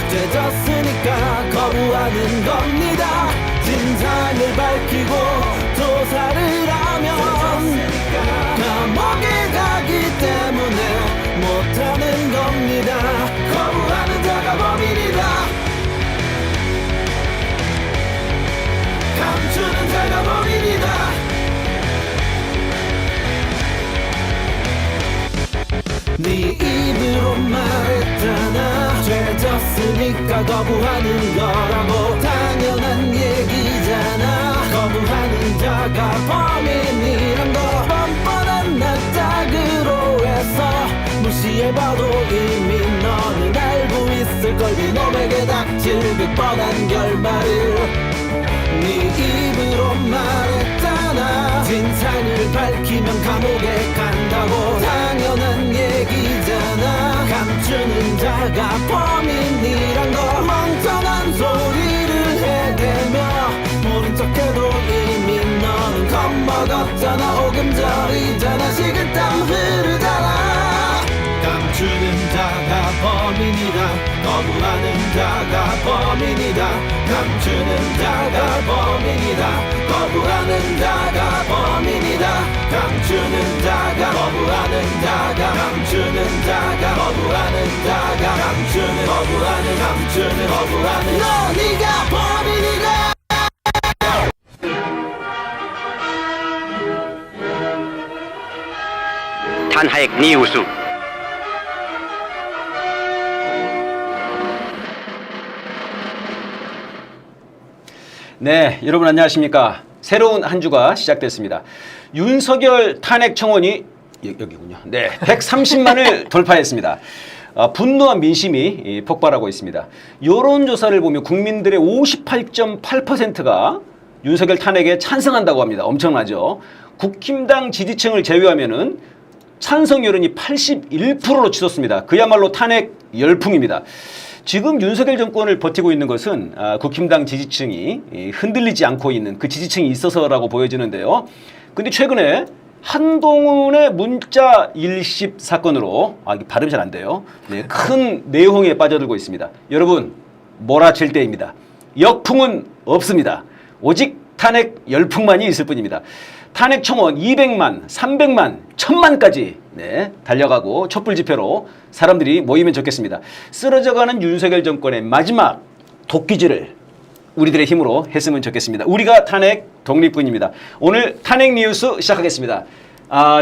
죄졌으니까 거부하는 겁니다. 진상을 밝히고 조사를 하면 감옥에 가기 때문에 못하는 겁니다. 거부하는 자가 범인이다. 감추는 자가 범인이다. 네 입으로 말했잖아. 죄졌으니까 거부하는 거라고. 당연한 얘기잖아. 거부하는 자가 범인이란 거 뻔뻔한 나 짝으로 해서 무시해봐도 이미 너는 알고 있을걸. 이놈에게 닥칠 그 뻔한 결말을 네 입으로 말했잖아. 진상을 밝히면 감옥에 간다고. 당연한 얘기잖아. 감추는 자가 범인이란 거 멍청한 소리를 해대며 모른 척해도 이미 너는 겁먹었잖아. 오금절이잖아. 식은땀 흐르잖아. 감추는 자가 범인이다. 거부하는 자가 범인이다. 감추는 자가 범인이다. 거부하는 자가 범인이다. 감추는 자가 거부하는 자가 감추는 자가 거부하는 자가 감추는 거부하는 너 네가 범인이다. 탄핵 니우스. 네, 여러분 안녕하십니까. 새로운 한 주가 시작됐습니다. 윤석열 탄핵 청원이 여기군요. 네, 130만을 돌파했습니다. 분노한 민심이 폭발하고 있습니다. 여론조사를 보면 국민들의 58.8%가 윤석열 탄핵에 찬성한다고 합니다. 엄청나죠. 국힘당 지지층을 제외하면은 찬성 여론이 81%로 치솟습니다. 그야말로 탄핵 열풍입니다. 지금 윤석열 정권을 버티고 있는 것은 국힘당 지지층이 흔들리지 않고 있는 그 지지층이 있어서라고 보여지는데요. 근데 최근에 한동훈의 문자 일십 사건으로 이게 발음이 잘 안 돼요. 네, 큰 내용에 빠져들고 있습니다. 여러분 몰아칠 때입니다. 역풍은 없습니다. 오직 탄핵 열풍만이 있을 뿐입니다. 탄핵 청원 200만, 300만, 1000만까지 달려가고 촛불 집회로 사람들이 모이면 좋겠습니다. 쓰러져가는 윤석열 정권의 마지막 도끼질을 우리들의 힘으로 했으면 좋겠습니다. 우리가 탄핵 독립군입니다. 오늘 탄핵 뉴스 시작하겠습니다.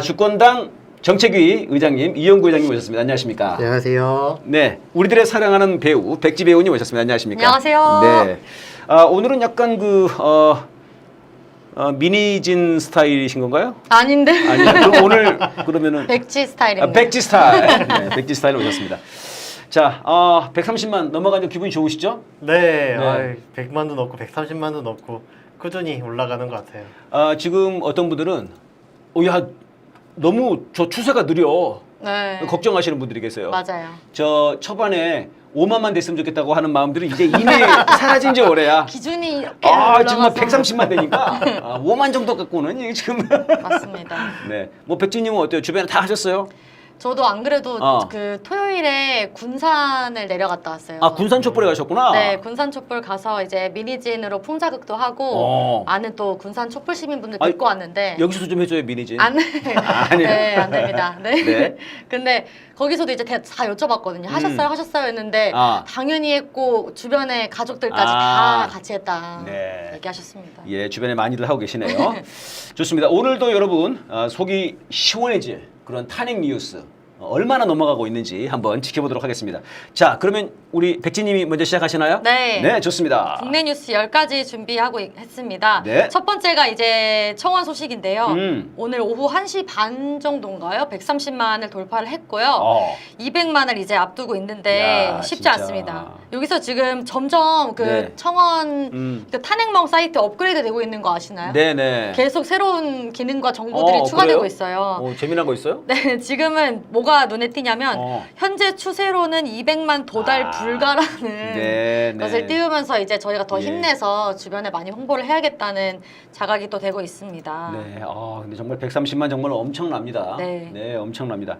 주권당 정책위 의장님 이영구 의장님 모셨습니다. 안녕하십니까? 안녕하세요. 네, 우리들의 사랑하는 배우 백지 배우님 모셨습니다. 안녕하십니까? 안녕하세요. 네, 오늘은 약간 미니진 스타일이신 건가요? 아닌데. 아니요. 그럼 오늘 그러면은 백지 스타일입니다. 백지 스타일. 네, 백지 스타일로 오셨습니다. 자, 130만 넘어가니까 기분이 좋으시죠? 네, 네. 100만도 넘고 130만도 넘고 꾸준히 올라가는 것 같아요. 지금 어떤 분들은 야 너무 저 추세가 느려. 네. 걱정하시는 분들이 계세요. 맞아요. 저 초반에 5만만 됐으면 좋겠다고 하는 마음들은 이제 이미 사라진 지 오래야. 기준이 정말 130만 되니까 5만 정도 갖고는 이게 지금 맞습니다. 네, 뭐 백지님은 어때요? 주변에 다 하셨어요? 저도 안 그래도 그 토요일에 군산을 내려갔다 왔어요. 군산 촛불에 가셨구나. 네, 군산 촛불 가서 이제 미니진으로 풍자극도 하고 아는 또 군산 촛불 시민분들 뵙고 왔는데 여기서도 좀 해줘요 미니진. 아니요. 네, 안 됩니다. 네. 네. 근데 거기서도 이제 다 여쭤봤거든요. 하셨어요 했는데 당연히 했고 주변에 가족들까지 다 같이 했다 얘기하셨습니다. 예, 주변에 많이들 하고 계시네요. 좋습니다. 오늘도 여러분 속이 시원해질 그런 탄핵 뉴스 얼마나 넘어가고 있는지 한번 지켜보도록 하겠습니다. 자, 그러면 우리 백지님이 먼저 시작하시나요? 네. 네, 좋습니다. 국내 뉴스 10가지 준비하고 했습니다. 네. 첫 번째가 이제 청원 소식인데요. 오늘 오후 1시 반 정도인가요? 130만을 돌파를 했고요. 200만을 이제 앞두고 있는데 야, 쉽지 진짜. 않습니다. 여기서 지금 점점 그 네. 청원 그 탄핵멍 사이트 업그레이드 되고 있는 거 아시나요? 네네. 계속 새로운 기능과 정보들이 추가되고 그래요? 있어요. 재미난 거 있어요? 네, 지금은 뭐가 눈에 띄냐면 현재 추세로는 200만 도달 불가라는 네, 것을 띄우면서 이제 저희가 더 예. 힘내서 주변에 많이 홍보를 해야겠다는 자각이 또 되고 있습니다. 네, 근데 정말 130만 정말 엄청납니다. 네. 네, 엄청납니다.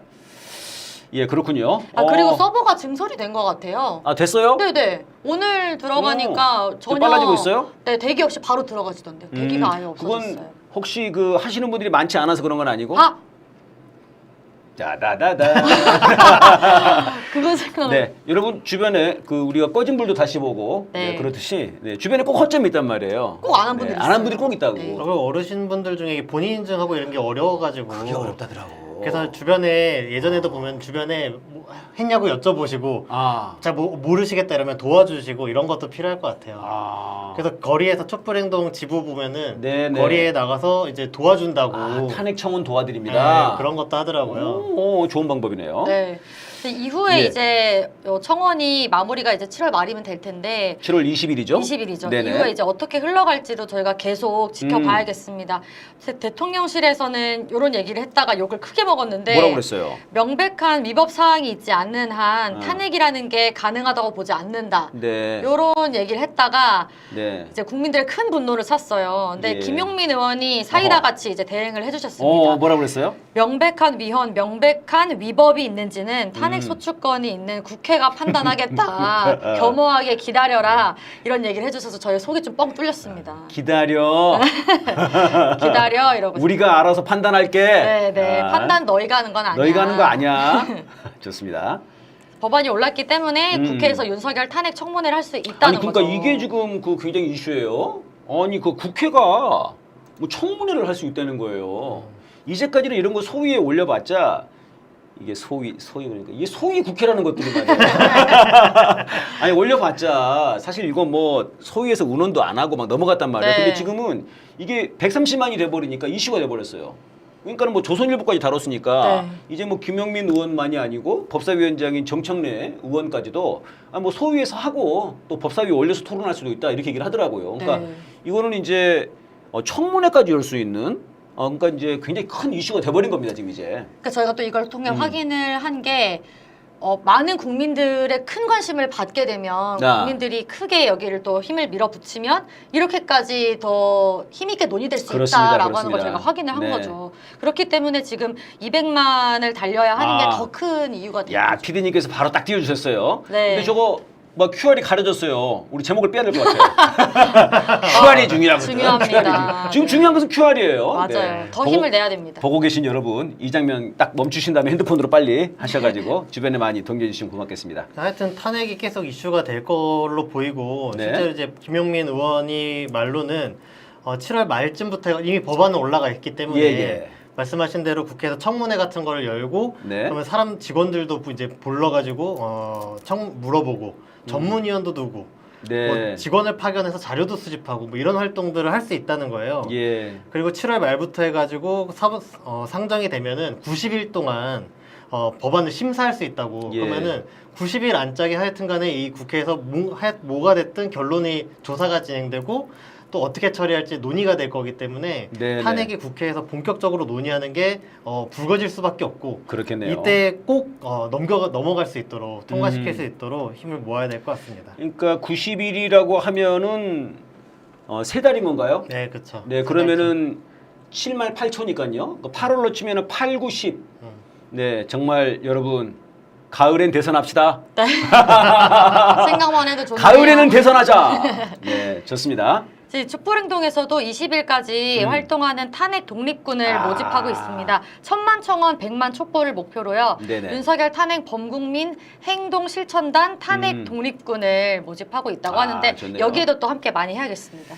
예, 그렇군요. 아 그리고 서버가 증설이 된 것 같아요. 아, 됐어요? 네네. 오늘 들어가니까 전혀 빨라지고 있어요? 네, 대기 없이 바로 들어가지던데요. 대기가 아예 없어졌어요. 그건 혹시 그 하시는 분들이 많지 않아서 그런 건 아니고? 아 짜다다다. 그건 생각. 네, 여러분 주변에 그 우리가 꺼진 불도 다시 보고 네. 그렇듯이 주변에 꼭 허점이 있단 말이에요. 꼭 안 한 분들이 안 한 있어요. 분들이 꼭 있다고. 네. 그리고 어르신분들 중에 본인 인증하고 이런 게 어려워가지고 그게 어렵다더라고. 그래서 주변에 예전에도 보면 주변에 뭐 했냐고 여쭤보시고 잘 모르시겠다 이러면 도와주시고 이런 것도 필요할 것 같아요. 그래서 거리에서 촛불행동 지부 보면은 네네. 거리에 나가서 이제 도와준다고 탄핵 청원 도와드립니다. 네, 그런 것도 하더라고요. 오, 좋은 방법이네요. 네. 근데 이후에 예. 이제 청원이 마무리가 이제 7월 말이면 될 텐데 7월 20일이죠? 20일이죠. 네네. 이후에 이제 어떻게 흘러갈지도 저희가 계속 지켜봐야겠습니다. 대통령실에서는 이런 얘기를 했다가 욕을 크게 먹었는데 뭐라고 그랬어요? 명백한 위법 사항이 있지 않는 한 어. 탄핵이라는 게 가능하다고 보지 않는다. 네. 이런 얘기를 했다가 네. 이제 국민들의 큰 분노를 샀어요. 근데 예. 김용민 의원이 사이다 같이 이제 대응을 해주셨습니다. 뭐라고 그랬어요? 명백한 위헌, 명백한 위법이 있는지는 탄핵 소추권이 있는 국회가 판단하겠다. 겸허하게 기다려라. 이런 얘기를 해주셔서 저희 속이 좀 뻥 뚫렸습니다. 기다려. 기다려 이러고. 우리가 알아서 판단할게. 네네. 판단 너희가 하는 건 아니야. 너희가 하는 거 아니야. 좋습니다. 법안이 올랐기 때문에 국회에서 윤석열 탄핵 청문회를 할 수 있다는 아니 그러니까 거죠. 이게 지금 그 굉장히 이슈예요. 아니 그 국회가 뭐 청문회를 할 수 있다는 거예요. 이제까지는 이런 거 소위에 올려봤자 이게 소위 그러니까 이게 소위 국회라는 것들이 말이에요. 아니 올려봤자 사실 이건 뭐 소위에서 운원도 안 하고 막 넘어갔단 말이에요. 네. 근데 지금은 이게 130만이 돼버리니까 이슈가 돼버렸어요. 그러니까는 뭐 조선일보까지 다뤘으니까 네. 이제 뭐 김용민 의원만이 아니고 법사위원장인 정청래 의원까지도 뭐 소위에서 하고 또 법사위에 올려서 토론할 수도 있다 이렇게 얘기를 하더라고요. 그러니까 네. 이거는 이제 청문회까지 열 수 있는 그러니까 이제 굉장히 큰 이슈가 돼버린 겁니다 지금 이제. 그러니까 저희가 또 이걸 통해 확인을 한 게 많은 국민들의 큰 관심을 받게 되면 국민들이 크게 여기를 또 힘을 밀어붙이면 이렇게까지 더 힘있게 논의될 수 그렇습니다, 있다라고 하는 걸 그렇습니다. 저희가 확인을 한 네. 거죠. 그렇기 때문에 지금 200만을 달려야 하는 게 더 큰 이유가 되는 야 거죠. PD님께서 바로 딱 띄워주셨어요. 네. 근데 저거 뭐 QR이 가려졌어요. 우리 제목을 빼야 될 것 같아요. QR이 중요하거든요. 중요합니다. 지금 네. 중요한 것은 QR이에요. 맞아요. 더 힘을 내야 됩니다. 보고 계신 여러분 이 장면 딱 멈추신 다음에 핸드폰으로 빨리 하셔가지고 주변에 많이 동기해 주시면 고맙겠습니다. 하여튼 탄핵이 계속 이슈가 될 걸로 보이고 네. 실제로 이제 김용민 의원이 말로는 7월 말쯤부터 이미 법안은 올라가 있기 때문에 예. 말씀하신 대로 국회에서 청문회 같은 거를 열고 네. 그러면 사람 직원들도 이제 불러가지고 물어보고 전문위원도 두고 네. 뭐 직원을 파견해서 자료도 수집하고 뭐 이런 활동들을 할 수 있다는 거예요. 예. 그리고 7월 말부터 해가지고 상정이 되면은 90일 동안 법안을 심사할 수 있다고. 예. 그러면은 90일 안짝에 하여튼간에 이 국회에서 뭐가 됐든 결론이 조사가 진행되고 또 어떻게 처리할지 논의가 될 거기 때문에 네네. 탄핵이 국회에서 본격적으로 논의하는 게 불거질 수밖에 없고 그렇겠네요. 이때 꼭 넘어갈 수 있도록 통과시킬 수 있도록 힘을 모아야 될 것 같습니다. 그러니까 90일이라고 하면은 세 달인 건가요? 네, 그렇죠. 네, 그러면은 7만 8초니까요. 8월로 치면은 8, 9, 10. 네, 정말 여러분 가을엔 대선합시다. 네. 생각만 해도 좋네요. 가을에는 대선하자. 네, 좋습니다. 촛불행동에서도 20일까지 활동하는 탄핵 독립군을 모집하고 있습니다. 1000만 청원 100만 촛불을 목표로요. 네네. 윤석열 탄핵 범국민 행동 실천단 탄핵 독립군을 모집하고 있다고 하는데 좋네요. 여기에도 또 함께 많이 해야겠습니다.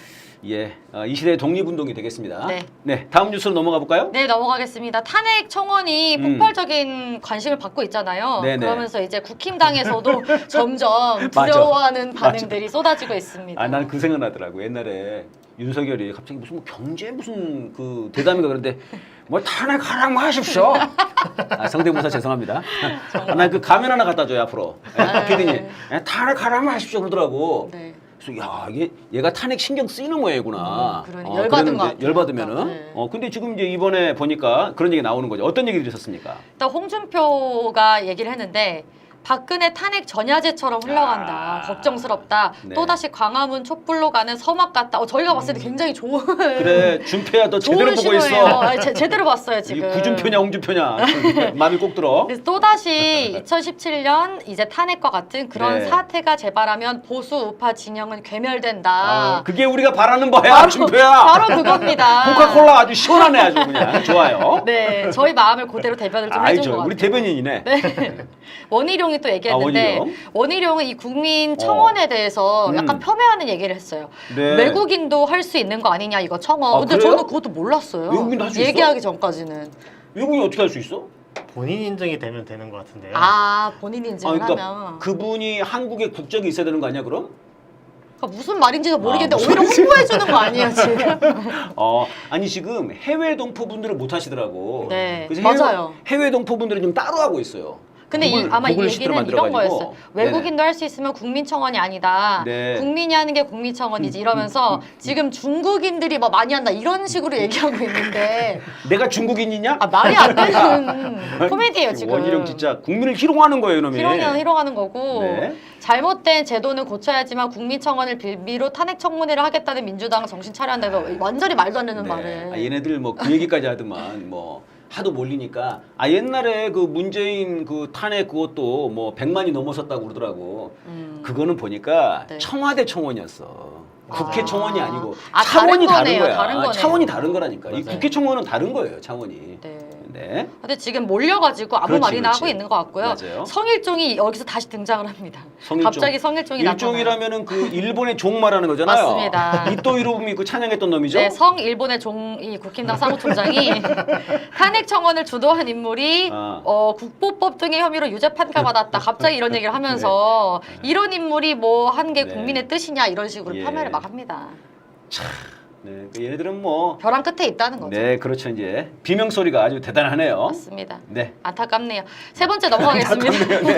예, 이 시대의 독립운동이 되겠습니다. 네. 다음 뉴스로 넘어가 볼까요? 네, 넘어가겠습니다. 탄핵 청원이 폭발적인 관심을 받고 있잖아요. 네네. 그러면서 이제 국힘당에서도 점점 맞아. 두려워하는 반응들이 쏟아지고 있습니다. 나는 그 생각나더라고. 옛날에 윤석열이 갑자기 무슨 뭐 경제 무슨 그 대담인가 그런데 뭐 탄핵하라고 하십시오. 성대모사 죄송합니다. 나 그 가면 하나 갖다 줘요 앞으로. 피디님 탄핵하라고 하십시오 그러더라고. 네. 그래서 야 얘가 탄핵 신경 쓰이는 모양이구나. 그러네. 열받은 것 같아요. 열받으면은. 네. 근데 지금 이제 이번에 보니까 그런 얘기 나오는 거죠. 어떤 얘기 들으셨습니까? 일단 홍준표가 얘기를 했는데 박근혜 탄핵 전야제처럼 흘러간다. 걱정스럽다. 네. 또다시 광화문 촛불로 가는 서막 같다. 저희가 봤을 때 굉장히 좋은 그래 준표야 너 제대로 좋은 보고 신호예요. 있어. 아니, 제대로 봤어요 이 지금. 구준표냐 홍준표냐 마음이 꼭 들어. 그래서 또다시 2017년 이제 탄핵과 같은 그런 네. 사태가 재발하면 보수 우파 진영은 괴멸된다. 아, 그게 우리가 바라는 바야 준표야. 바로 그겁니다. 코카콜라 아주 시원하네 아주 그냥 좋아요. 네, 저희 마음을 그대로 대변을 좀 해준 것 알죠. 같아요. 우리 대변인이네. 네. 원희룡이 또 얘기했는데 원희룡? 원희룡은 이 국민 청원에 대해서 약간 폄훼하는 얘기를 했어요. 네. 외국인도 할 수 있는 거 아니냐 이거 청원. 아, 근데 그래요? 저는 그것도 몰랐어요. 외국인도 할수 있어? 얘기하기 전까지는. 외국인 어떻게 할 수 있어? 본인 인증이 되면 되는 것 같은데요. 아 본인 아, 인증을 그러니까 하면 그분이 한국의 국적이 있어야 되는 거 아니야 그럼? 그러니까 무슨 말인지도 모르겠는데 무슨 오히려 말인지. 홍보해 주는 거 아니에요 지금? 아니 지금 해외 동포분들은 못 하시더라고. 네, 그래서 맞아요. 해외 동포분들은 좀 따로 하고 있어요. 근데 아마 이 구글 시트로 얘기는 이런 만들어가지고. 거였어요. 외국인도 할 수 있으면 국민청원이 아니다. 네. 국민이 하는 게 국민청원이지 이러면서 지금 중국인들이 뭐 많이 한다 이런 식으로 얘기하고 있는데 내가 중국인이냐? 아, 말이 안 되는 코미디예요 지금. 원희룡 진짜 국민을 희롱하는 거예요 이놈이. 희롱하는 거고 네. 잘못된 제도는 고쳐야지만 국민청원을 빌미로 탄핵 청문회를 하겠다는 민주당 정신 차려야 한다고 완전히 말도 안 되는 말을. 아, 얘네들 뭐 그 얘기까지 하더만 뭐 하도 몰리니까 옛날에 그 문재인 그 탄핵 그것도 뭐 100만이 넘어섰다고 그러더라고. 그거는 보니까 네. 청와대 청원이었어. 국회 청원이 아니고 아, 차원이 다른 다른 거네요. 거야. 다른 거네요. 차원이 다른 거라니까. 이 맞아요. 국회 청원은 다른 거예요. 차원이. 네. 네. 근데 지금 몰려가지고 아무 그렇지, 말이나 그렇지. 하고 있는 것 같고요. 맞아요. 성일종이 여기서 다시 등장을 합니다. 성일종. 갑자기 성일종이 나타나요. 일종이라면은 그 일본의 종 말하는 거잖아요. 맞습니다. 이또 이로부미 그 찬양했던 놈이죠. 네, 성일본의 종이 국힘당 사무총장이 탄핵 청원을 주도한 인물이 국보법 등의 혐의로 유죄 판결받았다. 갑자기 이런 얘기를 하면서 이런 인물이 뭐 한 게 네. 국민의 뜻이냐 이런 식으로 예. 폄훼를 막 합니다. 네, 그 얘네들은 뭐 벼랑 끝에 있다는 거죠. 네, 그렇죠. 이제 비명 소리가 아주 대단하네요. 맞습니다. 네. 안타깝네요. 세 번째 넘어가겠습니다. 네.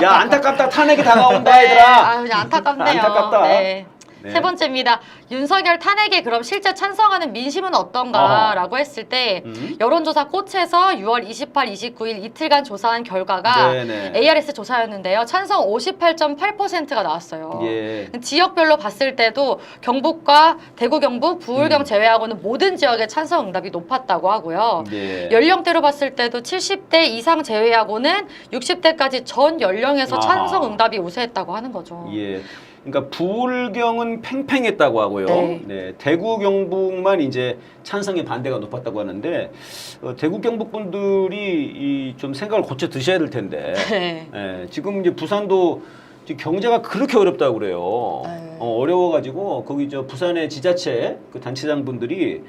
야, 안타깝다. 탄핵이 다가온다, 네, 얘들아. 그냥 안타깝네요. 안타깝다. 네. 네. 세 번째입니다. 윤석열 탄핵에 그럼 실제 찬성하는 민심은 어떤가라고 했을 때 여론조사 꽃에서 6월 28, 29일 이틀간 조사한 결과가 네네. ARS 조사였는데요. 찬성 58.8%가 나왔어요. 예. 지역별로 봤을 때도 경북과 대구, 경북, 부울경 제외하고는 모든 지역의 찬성 응답이 높았다고 하고요. 예. 연령대로 봤을 때도 70대 이상 제외하고는 60대까지 전 연령에서 찬성 응답이 우세했다고 하는 거죠. 예. 그러니까 부울경은 팽팽했다고 하고요. 네. 네. 대구 경북만 이제 찬성의 반대가 높았다고 하는데 대구 경북 분들이 좀 생각을 고쳐 드셔야 될 텐데. 네. 예, 지금 이제 부산도 지금 경제가 그렇게 어렵다고 그래요. 네. 어려워가지고 거기 저 부산의 지자체 그 단체장 분들이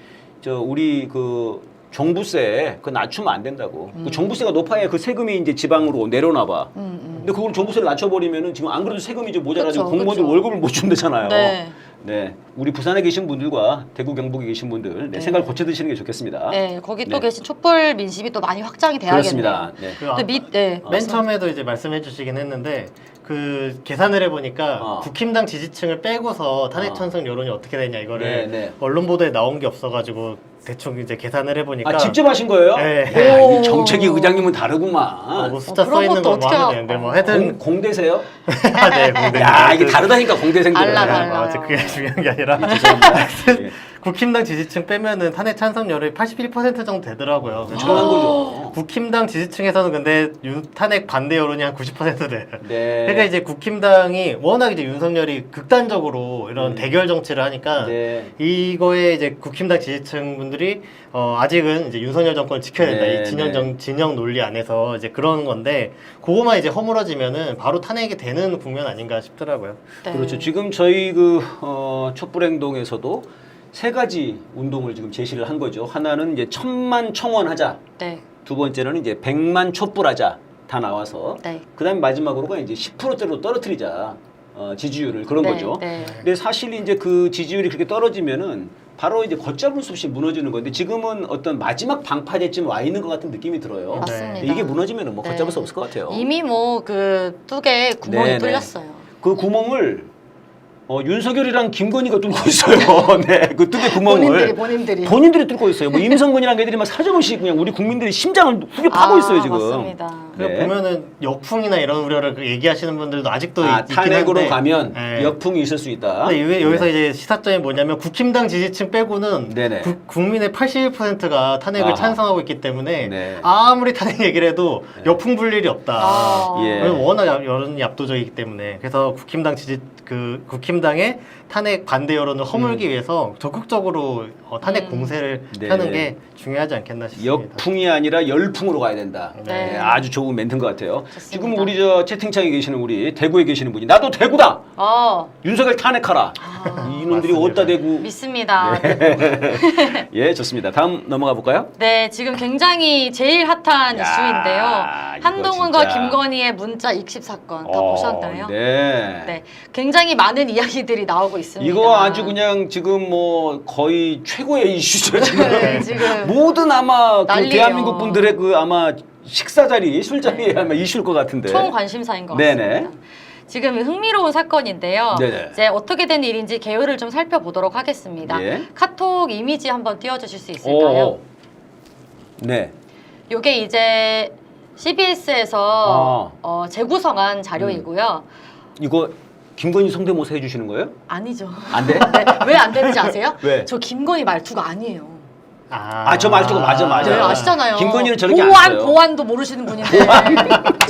우리 그 종부세 그 낮추면 안 된다고. 그 종부세가 높아야 그 세금이 이제 지방으로 내려나 봐. 근데 그걸 종부세를 낮춰버리면은 지금 안 그래도 세금이 좀 모자라지고 그쵸, 공무원들 그쵸. 월급을 못 준대잖아요. 네. 네, 우리 부산에 계신 분들과 대구 경북에 계신 분들 네. 생각 고쳐 드시는 게 좋겠습니다. 네, 거기 또 네. 계신 촛불 민심이 또 많이 확장이 돼야겠네요. 그렇습니다. 네. 네. 맨 처음에도 이제 말씀해 주시긴 했는데 그 계산을 해보니까 국힘당 지지층을 빼고서 탄핵 찬성 여론이 어떻게 되냐 이거를 네. 언론 보도에 나온 게 없어가지고 대충 이제 계산을 해보니까 직접 하신 거예요? 네. 야, 이 정책위 의장님은 다르구만. 뭐 숫자 그런 써 있는 것도 거 뭐 어떻게 하면 되는데 뭐 하여튼 공대세요? 네, 공대. 야, 이게 다르다니까 공대생들은. 달라요. 그게 중요한 게 아니라 예. 국힘당 지지층 빼면은 탄핵 찬성 여론이 81% 정도 되더라고요. 엄청난 거죠. 국힘당 지지층에서는 근데 탄핵 반대 여론이 한 90% 돼요. 네. 그러니까 이제 국힘당이 워낙 이제 윤석열이 극단적으로 이런 대결 정치를 하니까 네. 이거에 이제 국힘당 지지층 분들이 아직은 이제 윤석열 정권을 지켜야 된다. 네, 이 진영 논리 안에서 이제 그런 건데 그거만 이제 허물어지면은 바로 탄핵이 되는 국면 아닌가 싶더라고요. 네. 그렇죠. 지금 저희 그 촛불행동에서도 세 가지 운동을 지금 제시를 한 거죠. 하나는 이제 1000만 청원하자. 네. 두 번째는 이제 100만 촛불하자. 다 나와서. 네. 그다음에 마지막으로가 이제 10%대로 떨어뜨리자. 지지율을 그런 네, 거죠. 네. 근데 사실 이제 그 지지율이 그렇게 떨어지면은 바로 이제 걷잡을 수 없이 무너지는 건데 지금은 어떤 마지막 방파제쯤 와 있는 것 같은 느낌이 들어요. 맞습니다. 이게 무너지면은 뭐 걷잡을 수 없을 것 같아요. 이미 뭐 그 뚜개에 구멍이 네, 네. 뚫렸어요. 그 구멍을 윤석열이랑 김건희가 뚫고 있어요. 네, 그 뚫게 구멍을 본인들이 뚫고 있어요. 뭐 임성근이랑 애들이 막 사정없이 그냥 우리 국민들의 심장을 후벼 파고 있어요 지금. 맞습니다. 네. 보면은 역풍이나 이런 우려를 얘기하시는 분들도 아직도 있긴 탄핵으로 한데, 가면 네. 역풍이 있을 수 있다. 근데 여기서 이제 시사점이 뭐냐면 국힘당 지지층 빼고는 네네. 국민의 81%가 탄핵을 아하. 찬성하고 있기 때문에 네. 아무리 탄핵 얘기를 해도 역풍 불 일이 없다. 예. 왜냐면 워낙 여론이 압도적이기 때문에 그래서 국힘당의 탄핵 반대 여론을 허물기 위해서 적극적으로 탄핵 공세를 네. 펴는 게 중요하지 않겠나 싶습니다. 역풍이 아니라 열풍으로 가야 된다. 네. 네, 아주 좋은 멘트인 것 같아요. 좋습니다. 지금 우리 저 채팅창에 계시는 우리 대구에 계시는 분이 나도 대구다. 윤석열 탄핵하라. 이놈들이 맞습니다. 어디다 대구. 믿습니다. 예, 좋습니다. 다음 넘어가 볼까요? 네, 지금 굉장히 제일 핫한 야, 이슈인데요. 이거 한동훈과 진짜. 김건희의 문자 익십 사건 다 보셨나요? 네. 네, 굉장히 많은 이야기들이 나오고 있습니다. 이거 아주 그냥 지금 뭐 거의 최고의 이슈죠 지금. 네, 지금 모든 아마 그 난리예요. 대한민국 분들의 그 아마 식사 자리, 술 자리에 아마 이슈일 것 같은데. 총 관심사인 것 네네. 같습니다. 지금 흥미로운 사건인데요. 네네. 이제 어떻게 된 일인지 개요를 좀 살펴보도록 하겠습니다. 예. 카톡 이미지 한번 띄워주실 수 있을까요? 오. 네. 이게 이제 CBS에서 재구성한 자료이고요. 이거 김건희 성대모사 해주시는 거예요? 아니죠. 안 돼? 네, 왜 안 되는지 아세요? 왜? 저 김건희 말투가 아니에요. 저 말투가 맞아. 네, 아시잖아요. 김건희는 저렇게 안 써요. 보안도 모르시는 분인데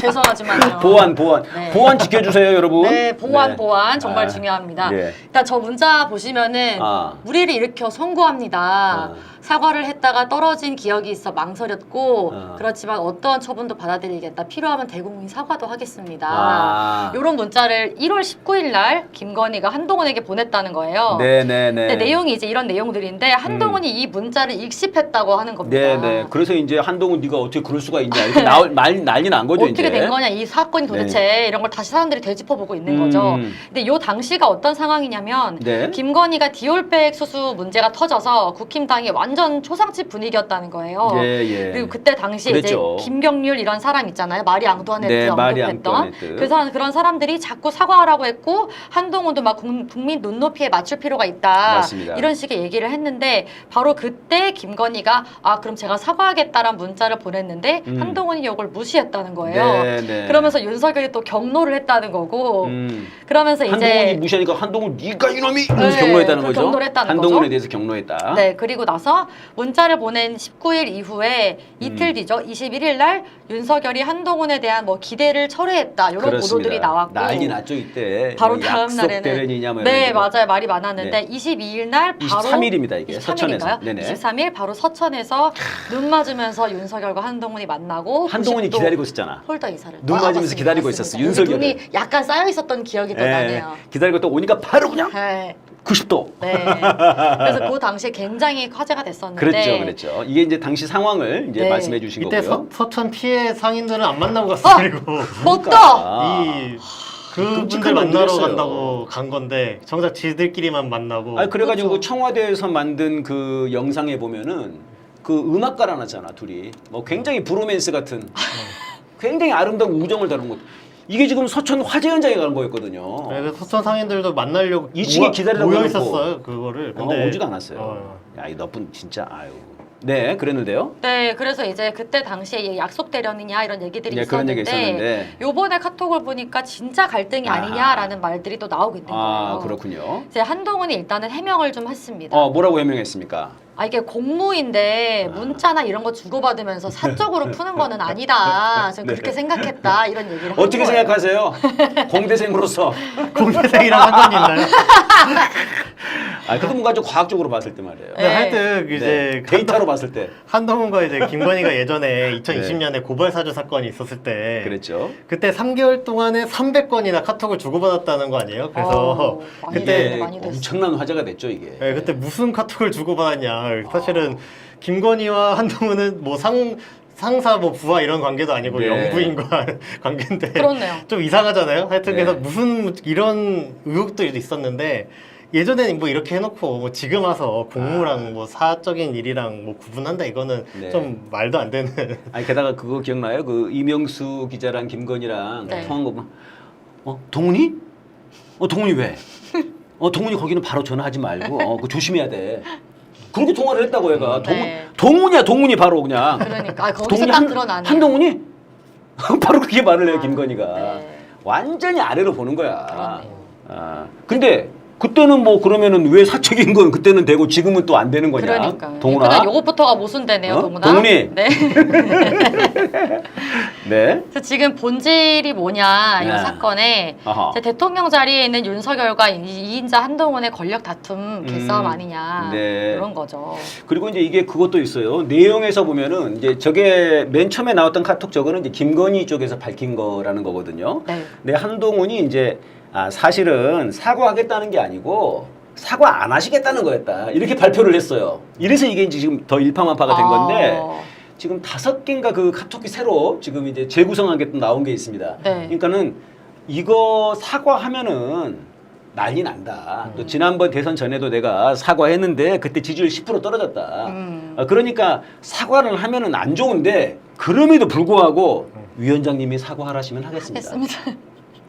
죄송하지만요. 보안 네. 보안 지켜주세요 여러분. 네, 보안 네. 정말 아, 중요합니다. 네. 일단 저 문자 보시면은 우리를 일으켜 선고합니다. 사과를 했다가 떨어진 기억이 있어 망설였고 그렇지만 어떠한 처분도 받아들이겠다. 필요하면 대국민 사과도 하겠습니다. 이런 문자를 1월 19일 날 김건희가 한동훈에게 보냈다는 거예요. 네네네. 근데 내용이 이제 이런 내용들인데 한동훈이 이 문자를 익십했다고 하는 겁니다. 네네. 그래서 이제 한동훈 네가 어떻게 그럴 수가 있냐 이렇게 난리 난 거죠. 어떻게 이제. 된 거냐 이 사건이 도대체 이런 걸 다시 사람들이 되짚어보고 있는 거죠. 근데 요 당시가 어떤 상황이냐면 네. 김건희가 디올백 수수 문제가 터져서 국힘당이 완전 초상집 분위기였다는 거예요. 예. 그리고 그때 당시에 그랬죠. 이제 김경률 이런 사람 있잖아요. 마리 앙뚜아네트 네, 마리 언급했던 앙뚜아네트. 그런 사람들이 자꾸 사과하라고 했고 한동훈도 막 국민 눈높이에 맞출 필요가 있다. 맞습니다. 이런 식의 얘기를 했는데 바로 그때 김건희가 그럼 제가 사과하겠다라는 문자를 보냈는데 한동훈이 이걸 무시했다는 거예요. 네. 그러면서 윤석열이 또 경로를 했다는 거고 그러면서 한동훈이 이제 무시하니까 한동훈 네가 이놈이 이러면서 네, 경로했다는 그 거죠. 경로를 했다는 한동훈에 거죠. 대해서 경로했다. 네, 그리고 나서 문자를 보낸 19일 이후에 이틀 뒤죠. 21일 날 윤석열이 한동훈에 대한 뭐 기대를 철회했다. 이런 그렇습니다. 보도들이 나왔고 난리 났죠 이때. 바로 뭐 다음 약속 날에는 대련이냐 뭐 네, 이런 거. 맞아요. 말이 많았는데 네. 22일 날 바로 23일입니다 이게 23일인가요? 서천에서. 네네. 23일 바로 서천에서 눈 맞으면서 윤석열과 한동훈이 만나고 한동훈이 90도 기다리고 있었잖아. 홀더 인사를 눈 맞으면서 맞습니다. 기다리고 맞습니다. 있었어, 우리 윤석열을. 눈이 약간 쌓여 있었던 기억이 또 나네요. 기다리고 또 오니까 바로 그냥 네. 90도. 네. 그래서 그 당시에 굉장히 화제가 됐었는데 그랬죠. 이게 이제 당시 상황을 이제 네. 말씀해 주신 이때 거고요. 서천 피해 상인들은 안 만나고 갔어. 그리고 멋다! 그분들 끔찍한 만나러 일이었어요. 간다고 간 건데 정작 지들끼리만 만나고. 그래가지고 그렇죠. 청와대에서 만든 그 영상에 보면은 그 음악 깔아놨잖아 둘이. 뭐 굉장히 브로맨스 같은 굉장히 아름다운 우정을 다룬 것. 이게 지금 서천 화재 현장에 가는 거였거든요. 네, 그래서 서천 상인들도 만나려고 2층에 기다리라고 모여 해놓고. 있었어요. 그거를. 근데 오지도 않았어요. 야, 이 너쁜 진짜 아유. 네, 그랬는데요. 네, 그래서 이제 그때 당시에 약속 대련이냐 이런 얘기들이 네, 그런 얘기 있었는데 있었는데. 요번에 카톡을 보니까 진짜 갈등이 아니냐라는 말들이 또 나오고 있는 거예요. 그렇군요. 이제 한동훈이 일단은 해명을 좀 했습니다. 뭐라고 해명했습니까? 이게 공무인데 문자나 이런 거 주고받으면서 사적으로 푸는 거는 아니다. 저는 그렇게 생각했다. 이런 얘기를 한 어떻게 거예요. 생각하세요? 공대생으로서. 공대생이랑 상관이 있나요? 그래도 뭔가 좀 과학적으로 봤을 때 말이에요. 네. 하여튼 이제 데이터로 봤을 때. 한동훈과 이제 김건희가 예전에 2020년에 고발 사주 사건이 있었을 때 그랬죠. 그때 3개월 동안에 300건이나 카톡을 주고받았다는 거 아니에요? 그래서 많이 그때 됐네, 많이 됐어. 엄청난 화제가 됐죠 이게. 네, 그때 무슨 카톡을 주고받았냐. 사실은 김건희와 한동훈은 뭐 상사 뭐 부하 이런 관계도 아니고 네. 영부인과 관계인데 그렇네요. 좀 이상하잖아요. 하여튼 네. 그래서 무슨 이런 의혹들이 있었는데 예전에는 뭐 이렇게 해놓고 뭐 지금 와서 공무랑 뭐 사적인 일이랑 뭐 구분한다 이거는 네. 좀 말도 안 되는. 게다가 그거 기억나요? 그 이명수 기자랑 김건희랑 네. 통한 거 보면 동훈이? 동훈이 왜? 동훈이 거기는 바로 전화하지 말고 그거 조심해야 돼. 그렇게 통화를 했다고 얘가. 네. 동훈이야 동훈이 바로 그냥. 그러니까 거기서 동훈이 딱 드러나네. 한동훈이 바로 그렇게 말을 해요 김건희가. 네. 완전히 아래로 보는 거야. 그러네요. 근데 그때는 뭐 그러면은 왜 사적인 건 그때는 되고 지금은 또 안 되는 거냐? 그러니까. 동훈아. 일단 요것부터가 모순되네요, 동훈아. 동훈이. 네. 네. 그래서 지금 본질이 뭐냐 이 네. 사건에 아하. 이제 대통령 자리에 있는 윤석열과 이인자 한동훈의 권력 다툼 개싸움 아니냐 네. 그런 거죠. 그리고 이제 이게 그것도 있어요. 내용에서 보면은 이제 저게 맨 처음에 나왔던 카톡 저거는 이제 김건희 쪽에서 밝힌 거라는 거거든요. 네. 근데 한동훈이 이제 사실은 사과하겠다는 게 아니고 사과 안 하시겠다는 거였다. 이렇게 발표를 했어요. 이래서 이게 이제 지금 더 일파만파가 된 건데 지금 5개인가 그 카톡이 새로 지금 이제 재구성한 게 또 나온 게 있습니다. 네. 그러니까는 이거 사과하면은 난리 난다. 또 지난번 대선 전에도 내가 사과했는데 그때 지지율 10% 떨어졌다. 그러니까 사과를 하면은 안 좋은데 그럼에도 불구하고 위원장님이 사과하라시면 하겠습니다. 했습니다.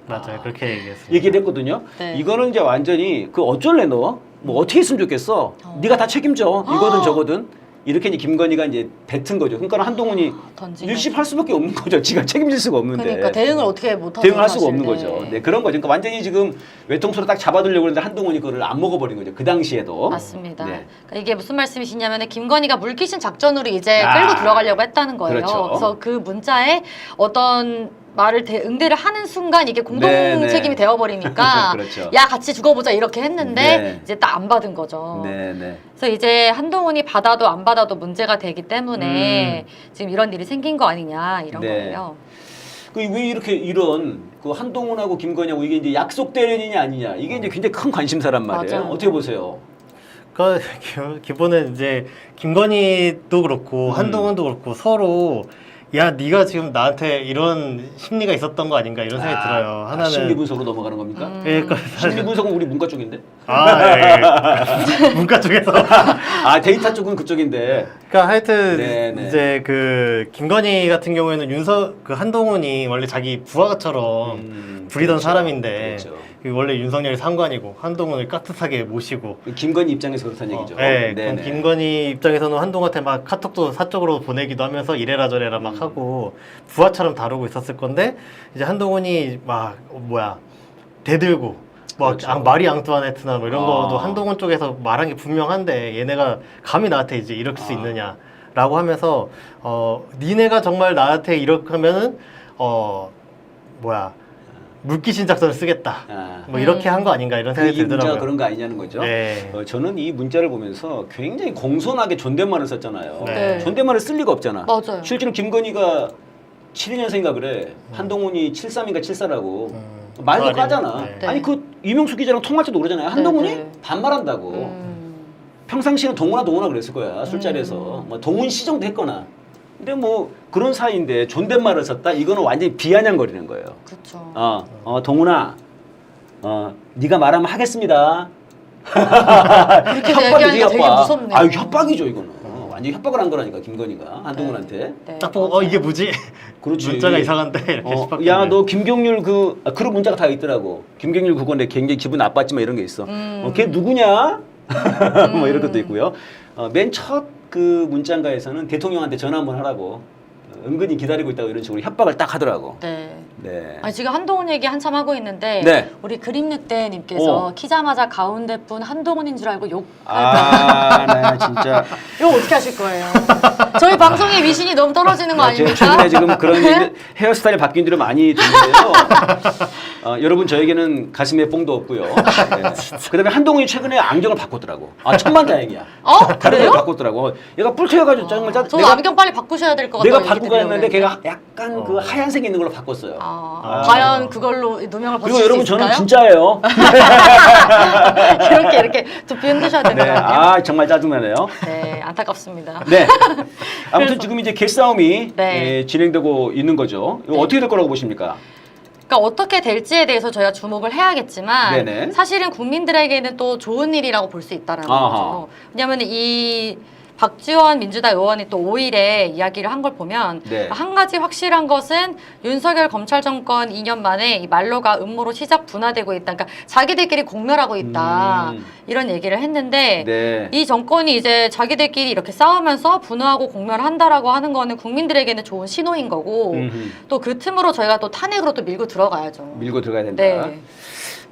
맞아요. 그렇게 얘기했습니다. 얘기를 했거든요. 네. 이거는 이제 완전히 그 어쩔래 너? 뭐 어떻게 했으면 좋겠어? 네가 다 책임져. 이거든 저거든. 이렇게 이제 김건희가 이제 뱉은 거죠. 그러니까 한동훈이 던진 일십할 수밖에 없는 거죠. 지가 책임질 수가 없는데. 그러니까 대응을 어떻게 못하는 대응을 할 수가 사실. 없는 거죠. 네, 그런 거죠. 그러니까 완전히 지금 외통수로 딱 잡아두려고 했는데 한동훈이 그걸 안 먹어버린 거죠. 그 당시에도. 맞습니다. 네. 그러니까 이게 무슨 말씀이시냐면 김건희가 물귀신 작전으로 이제 아, 끌고 들어가려고 했다는 거예요. 그렇죠. 그래서 그 문자에 어떤 말을 응대를 하는 순간 이게 공동 네, 네. 책임이 되어버리니까 그렇죠. 야 같이 죽어보자 이렇게 했는데 네. 이제 딱 안 받은 거죠. 네, 네. 그래서 이제 한동훈이 받아도 안 받아도 문제가 되기 때문에 지금 이런 일이 생긴 거 아니냐 이런 네. 거예요. 그 왜 이렇게 이런 그 한동훈하고 김건희하고 이게 이제 약속 대련이냐 아니냐 이게 이제 굉장히 큰 관심사란 말이에요. 맞아요. 어떻게 보세요? 그 기본은 이제 김건희도 그렇고 한동훈도 그렇고 서로 야 네가 지금 나한테 이런 심리가 있었던 거 아닌가 이런 생각이 들어요. 하나는 심리 분석으로 넘어가는 겁니까? 그러니까 심리 분석은 우리 문과 쪽인데. 문과 쪽에서 데이터 쪽은 그쪽인데. 그러니까 하여튼 네, 네. 이제 그 김건희 같은 경우에는 그 한동훈이 원래 자기 부하처럼 부리던 그렇죠. 사람인데 그렇죠. 그 원래 윤석열이 상관이고 한동훈을 깍듯하게 모시고 김건희 입장에서 그렇다는 얘기죠. 네, 네네. 그럼 김건희 입장에서는 한동훈한테 막 카톡도 사적으로 보내기도 하면서 이래라 저래라 막 하고 부하처럼 다루고 있었을 건데 이제 한동훈이 막 대들고 막 그렇죠. 마리 앙뚜아네트나 뭐 이런 아. 거도 한동훈 쪽에서 말한 게 분명한데 얘네가 감히 나한테 이제 이럴 수 있느냐라고 하면서 니네가 정말 나한테 이렇게 하면은 물귀신 작전을 쓰겠다. 뭐 이렇게 한 거 아닌가 이런 생각이 이 문자가 들더라고요. 그런 거 아니냐는 거죠. 네. 저는 이 문자를 보면서 굉장히 공손하게 존댓말을 썼잖아요. 네. 존댓말을 쓸 리가 없잖아. 맞아요. 실제로 김건희가 72년생인가 그래. 한동훈이 73인가 74라고. 말도 말이- 까잖아. 네. 아니 그 이명수 기자랑 통화할 때도 그러잖아요. 한동훈이 네. 반말한다고. 평상시에는 동훈아 그랬을 거야. 술자리에서. 뭐 동훈 씨 정도 했거나. 근데 뭐 그런 사이인데 존댓말을 썼다? 이거는 완전히 비아냥거리는 거예요. 그렇죠. 동훈아, 네가 말하면 하겠습니다. 그렇게 얘기하니까 되게 무섭네요. 아유 협박이죠 이거는. 완전 협박을 한 거라니까 김건희가 한동훈한테. 네. 딱 보고 이게 뭐지? 그렇지. 문자가 이상한데 이렇게 싶었거든요. 야 너 김경률 그런 문자가 다 있더라고. 김경률 그거 내 굉장히 기분 나빴지만 이런 게 있어. 걔 누구냐? 뭐 이런 것도 있고요. 맨 첫 그 문자인가에서는 대통령한테 전화 한번 하라고 은근히 기다리고 있다고 이런 식으로 협박을 딱 하더라고. 네. 네. 아니, 지금 한동훈 얘기 한참 하고 있는데 네. 우리 그림늑대님께서 키자마자 가운데 분 한동훈인 줄 알고 네, 진짜. 이거 어떻게 하실 거예요? 저희 방송의 위신이 너무 떨어지는 거 아닙니까? 최근에 지금 그런 얘기, 헤어스타일이 바뀐 뒤로 많이 듣는데요. 여러분 저에게는 가슴에 뽕도 없고요. 네. 그다음에 한동훈이 최근에 안경을 바꿨더라고. 천만다행이야. 다른 그래요? 걸 바꿨더라고. 얘가 뿔터여가지고 정말 저도 안경 빨리 바꾸셔야 될 것 같아요. 내가 바꾸고 했는데 걔가 약간 그 하얀색 있는 걸로 바꿨어요. 과연 그걸로 누명을 그리고 벗을 수 여러분 있을까요? 저는 진짜예요. 이렇게 두피 흔드셔야 네, 되더라고요. 정말 짜증나네요. 네, 안타깝습니다. 네. 아무튼 지금 이제 개싸움이 네. 진행되고 있는 거죠. 이거 어떻게 될 거라고 보십니까? 그러니까 어떻게 될지에 대해서 저희가 주목을 해야겠지만 네네. 사실은 국민들에게는 또 좋은 일이라고 볼 수 있다는 아하. 거죠. 왜냐하면 이 박지원 민주당 의원이 또 5일에 이야기를 한 걸 보면 네. 한 가지 확실한 것은 윤석열 검찰 정권 2년 만에 이 말로가 음모로 시작 분화되고 있다. 그러니까 자기들끼리 공멸하고 있다. 이런 얘기를 했는데 네. 이 정권이 이제 자기들끼리 이렇게 싸우면서 분화하고 공멸한다라고 하는 거는 국민들에게는 좋은 신호인 거고 또 그 틈으로 저희가 또 탄핵으로 또 밀고 들어가야죠. 밀고 들어가야 된다. 네.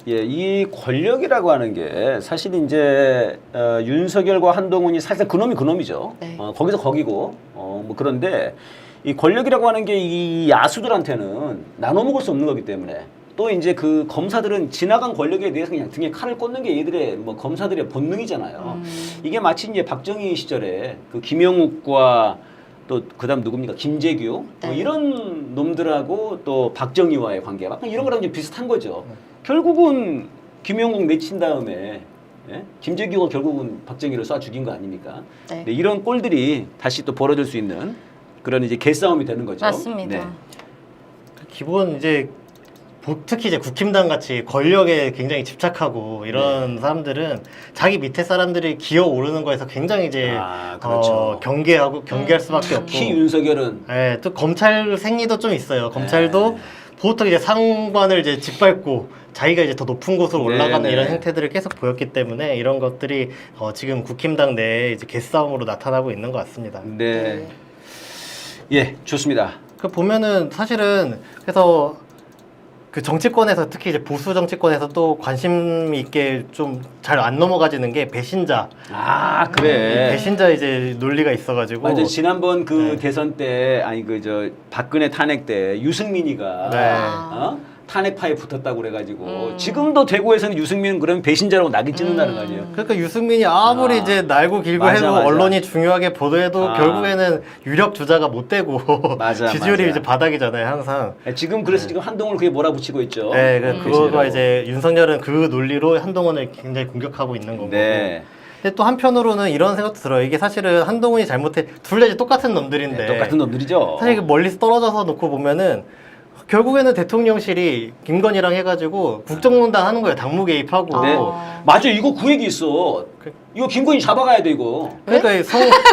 예, 이 권력이라고 하는 게 사실 이제 윤석열과 한동훈이 사실 그놈이 그놈이죠. 네. 거기서 거기고 뭐 그런데 이 권력이라고 하는 게 이 야수들한테는 나눠 먹을 수 없는 거기 때문에 또 이제 그 검사들은 지나간 권력에 대해서 그냥 등에 칼을 꽂는 게 얘들의 뭐 검사들의 본능이잖아요. 이게 마치 이제 박정희 시절에 그 김영욱과 또 그다음 누굽니까 김재규 네. 뭐 이런 놈들하고 또 박정희와의 관계 막 이런 거랑 좀 비슷한 거죠. 결국은 김영국 내친 다음에 예? 김재규가 결국은 박정희를 쏴 죽인 거 아닙니까? 네. 네, 이런 꼴들이 다시 또 벌어질 수 있는 그런 이제 개싸움이 되는 거죠. 맞습니다. 네. 기본 이제 특히 이제 국힘당 같이 권력에 굉장히 집착하고 이런 사람들은 자기 밑에 사람들이 기어 오르는 거에서 굉장히 이제 그렇죠. 경계할 수밖에 없고. 특히 윤석열은 네, 또 검찰 생리도 좀 있어요. 검찰도 보통 이제 상관을 이제 짓밟고 자기가 이제 더 높은 곳으로 올라가는 네, 네. 이런 행태들을 계속 보였기 때문에 이런 것들이 지금 국힘당 내에 이제 개싸움으로 나타나고 있는 것 같습니다. 네. 예, 좋습니다. 그 보면은 사실은 그래서 그 정치권에서 특히 이제 보수 정치권에서 또 관심 있게 좀 잘 안 넘어가지는 게 배신자. 그래. 배신자 이제 논리가 있어가지고. 맞아. 지난번 그 네. 대선 때 아니 그 저 박근혜 탄핵 때 유승민이가 네. 탄핵파에 붙었다고 그래가지고 지금도 대구에서는 유승민은 그런 배신자라고 낙인 찍는다는 거 아니에요? 그러니까 유승민이 아무리 이제 날고 길고 맞아, 해도 맞아. 언론이 중요하게 보도해도 아. 결국에는 유력 주자가 못 되고 맞아, 지지율이 맞아. 이제 바닥이잖아요 항상. 지금 그래서 지금 한동훈을 그게 몰아붙이고 있죠. 네, 그거가 배신자라고. 이제 윤석열은 그 논리로 한동훈을 굉장히 공격하고 있는 거고. 네. 근데 또 한편으로는 이런 생각도 들어요. 이게 사실은 한동훈이 잘못해 둘 다 이제 똑같은 놈들인데. 네, 똑같은 놈들이죠. 사실 멀리서 떨어져서 놓고 보면은 결국에는 대통령실이 김건희랑 해가지고 국정농단 하는 거예요. 당무 개입하고. 네. 맞아. 이거 그 얘기 있어. 이거 김건희 잡아가야 돼 이거. 그러니까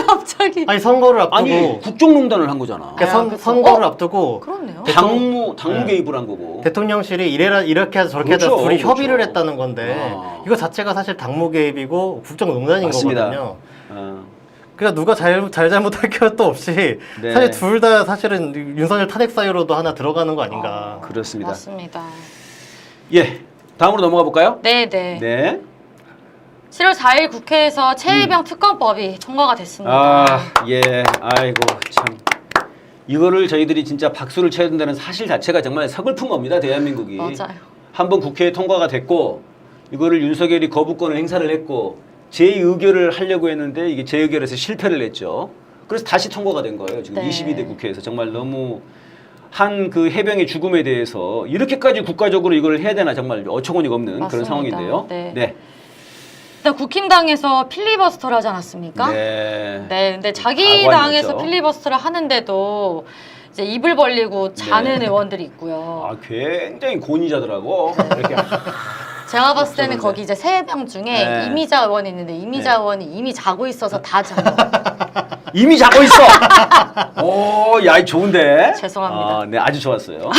갑자기. 아니 선거를 앞두고. 아니 국정농단을 한 거잖아. 그러니까 그쵸. 선거를 앞두고. 그렇네요. 당무 네. 개입을 한 거고. 대통령실이 이렇게 해서 저렇게 그렇죠, 해서 둘이 그렇죠. 협의를 했다는 건데 이거 자체가 사실 당무 개입이고 국정농단인 맞습니다. 거거든요. 어. 그러니까 누가 잘못할 것도 없이 네. 사실 둘 다 사실은 윤석열 탄핵 사유로도 하나 들어가는 거 아닌가. 그렇습니다. 맞습니다. 예. 다음으로 넘어가 볼까요? 네, 네. 네. 7월 4일 국회에서 최혜병 특검법이 통과가 됐습니다. 예. 아이고 참. 이거를 저희들이 진짜 박수를 쳐야 된다는 사실 자체가 정말 서글픈 겁니다. 대한민국이. 맞아요. 한번 국회에 통과가 됐고 이거를 윤석열이 거부권을 행사를 했고 재의결을 하려고 했는데 이게 재의결에서 실패를 했죠. 그래서 다시 통과가 된 거예요. 지금 네. 22대 국회에서 정말 너무 한 그 해병의 죽음에 대해서 이렇게까지 국가적으로 이걸 해야 되나 정말 어처구니가 없는 그런 맞습니다. 상황인데요. 네. 일단 국힘당에서 필리버스터를 하지 않았습니까? 네. 네, 근데 자기 과거에 당에서 있었죠. 필리버스터를 하는데도 이제 입을 벌리고 자는 네. 의원들이 있고요. 아, 굉장히 고니자더라고. 이렇게 제가 봤을 때는 없었는데. 거기 이제 세 명 중에 네. 이미자 의원이 있는데 이미자 의원이 이미 자고 있어서 다 자는 이미 자고 있어. 오, 야, 좋은데. 죄송합니다. 네, 아주 좋았어요.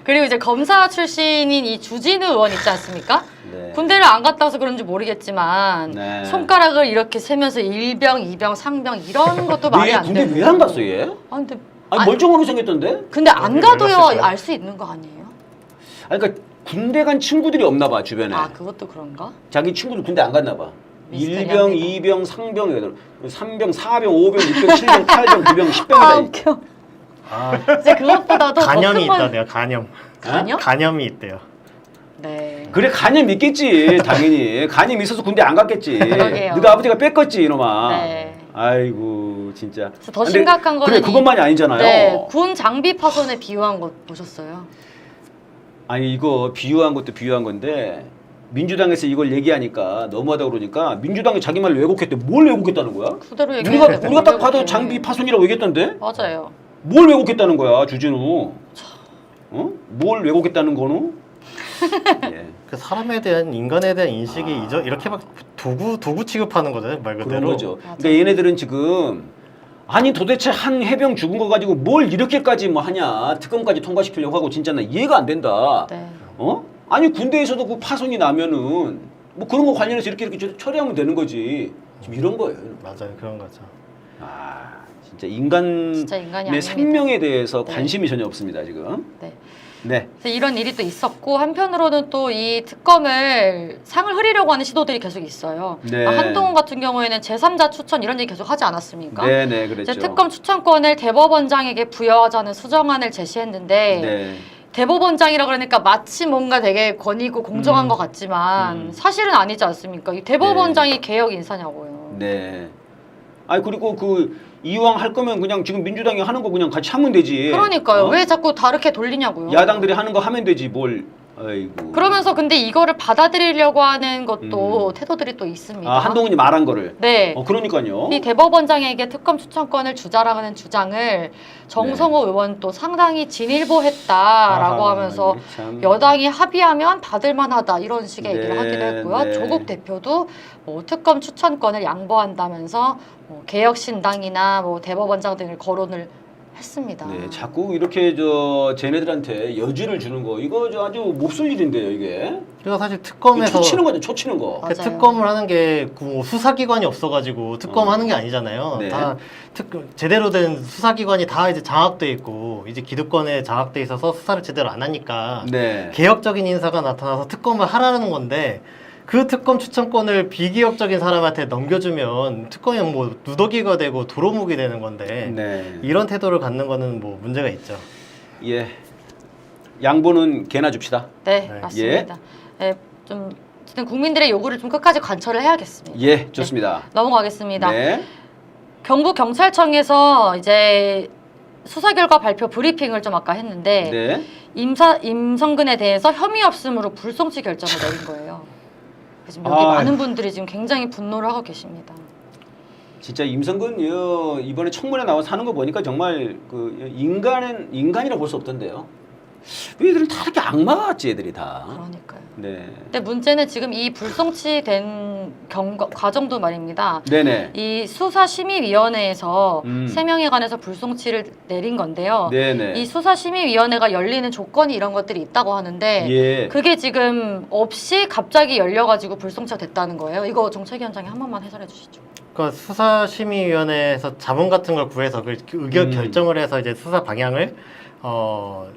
그리고 이제 검사 출신인 이 주진우 의원 있지 않습니까? 네. 군대를 안 갔다 와서 그런지 모르겠지만 네. 손가락을 이렇게 세면서 1병, 2병, 상병 이런 것도 말이 얘 안 군대 되고. 왜 안 갔어, 얘? 아, 근데 아니, 멀쩡하게 생겼던데? 근데 안 왜 가도요 갔을까요? 알 수 있는 거 아니에요? 아니, 그러니까 군대 간 친구들이 없나 봐, 주변에. 아 그것도 그런가? 자기 친구들 군대 안 갔나 봐. 미스테리합니다. 1병, 2병, 상병, 3병, 4병, 5병, 6병, 7병, 8병, 9병, 10병이다. 아 웃겨. 이제 그것보다도 더 간염이 큰 건- 있다네요. 간염. 간염? 간염이 있대요. 네. 그래, 간염 있겠지, 당연히. 간염 있어서 군대 안 갔겠지. 그러게요. 네가 아버지가 뺐겠지, 이놈아. 네. 아이고, 진짜. 그래서 더 근데 심각한 거는 그래, 그것만이 아니잖아요. 네, 군 장비 파손에 비유한 거 보셨어요? 아니 이거 비유한 것도 비유한 건데 민주당에서 이걸 얘기하니까 너무하다 그러니까 민주당이 자기 말을 왜곡했대. 뭘 왜곡했다는 거야? 그대로 얘기했는데 우리가 딱 왜 봐도 그렇게- 장비 파손이라고 얘기했던데? 맞아요. 뭘 왜곡했다는 거야, 주진우? 어? 뭘 왜곡했다는 거는? 예. 그 사람에 대한 인간에 대한 인식이 이렇게 막 도구 취급하는 거잖아요, 말 그대로. 그런 거죠. 그러니까 얘네들은 지금 아니 도대체 한 해병 죽은 거 가지고 뭘 이렇게까지 뭐 하냐 특검까지 통과시키려고 하고 진짜 나 이해가 안 된다. 네. 어? 아니 군대에서도 그 파손이 나면은 뭐 그런 거 관련해서 이렇게 처리하면 되는 거지. 지금 이런 거예요. 맞아요, 그런 거죠. 아 진짜 진짜 인간이 인간의 아닙니다. 생명에 대해서 네. 관심이 전혀 없습니다 지금. 네. 네. 그래서 이런 일이 또 있었고 한편으로는 또 이 특검을 상을 흐리려고 하는 시도들이 계속 있어요. 네. 한동훈 같은 경우에는 제3자 추천 이런 얘기 계속 하지 않았습니까? 네네 그랬죠. 이제 특검 추천권을 대법원장에게 부여하자는 수정안을 제시했는데 네. 대법원장이라 그러니까 마치 뭔가 되게 권위고 공정한 것 같지만 사실은 아니지 않습니까? 이 대법원장이 개혁 인사냐고요. 네. 아니 그리고 그 이왕 할 거면 그냥 지금 민주당이 하는 거 그냥 같이 하면 되지. 그러니까요. 어? 왜 자꾸 다르게 돌리냐고요. 야당들이 하는 거 하면 되지 뭘. 아이고. 그러면서 근데 이거를 받아들이려고 하는 것도 태도들이 또 있습니다. 아 한동훈이 말한 거를. 네. 그러니까요. 이 대법원장에게 특검 추천권을 주자라는 주장을 정성호 의원 또 상당히 진일보했다라고 아하, 하면서 이게 참. 여당이 합의하면 받을만하다 이런 식의 얘기를 네, 하기도 했고요. 네. 조국 대표도 뭐 특검 추천권을 양보한다면서 뭐 개혁신당이나 뭐 대법원장 등을 거론을 했습니다. 네, 자꾸 이렇게 쟤네들한테 여지를 주는 거 이거 아주 몹쓸 일인데요 이게. 그래서 사실 특검에서 초치는 거죠, 초치는 거. 맞아요. 특검을 하는 게 뭐 수사기관이 없어가지고 특검하는 게 아니잖아요. 네. 다 제대로 된 수사기관이 다 이제 장악돼 있고 이제 기득권에 장악돼 있어서 수사를 제대로 안 하니까 네. 개혁적인 인사가 나타나서 특검을 하라는 건데 그 특검 추천권을 비개혁적인 사람한테 넘겨주면 특검이 뭐 누더기가 되고 도루묵이 되는 건데 네. 이런 태도를 갖는 거는 뭐 문제가 있죠. 예. 양보는 개나 줍시다. 네, 네. 맞습니다. 네, 좀 어쨌든 국민들의 요구를 좀 끝까지 관철을 해야겠습니다. 예, 좋습니다. 넘어가겠습니다. 네. 경북 경찰청에서 이제 수사 결과 발표 브리핑을 좀 아까 했는데 네. 임성근에 대해서 혐의 없음으로 불송치 결정을 내린 거예요. 그래서 지금 여기 아유. 많은 분들이 지금 굉장히 분노를 하고 계십니다. 진짜 임성근 이번에 청문회 나와서 하는 거 보니까 정말 그 인간이라 볼 수 없던데요. 왜 얘들은 다 이렇게 악마 같지 얘들이 다. 그러니까요. 네. 근데 문제는 지금 이 불송치된 과정도 말입니다. 네네. 이 수사심의위원회에서 3명에 관해서 불송치를 내린 건데요. 네네. 이 수사심의위원회가 열리는 조건이 이런 것들이 있다고 하는데 예. 그게 지금 없이 갑자기 열려가지고 불송치가 됐다는 거예요. 이거 정책위원장이 한 번만 해설해 주시죠. 그러니까 수사심의위원회에서 자문 같은 걸 구해서 그 의견 결정을 해서 이제 수사 방향을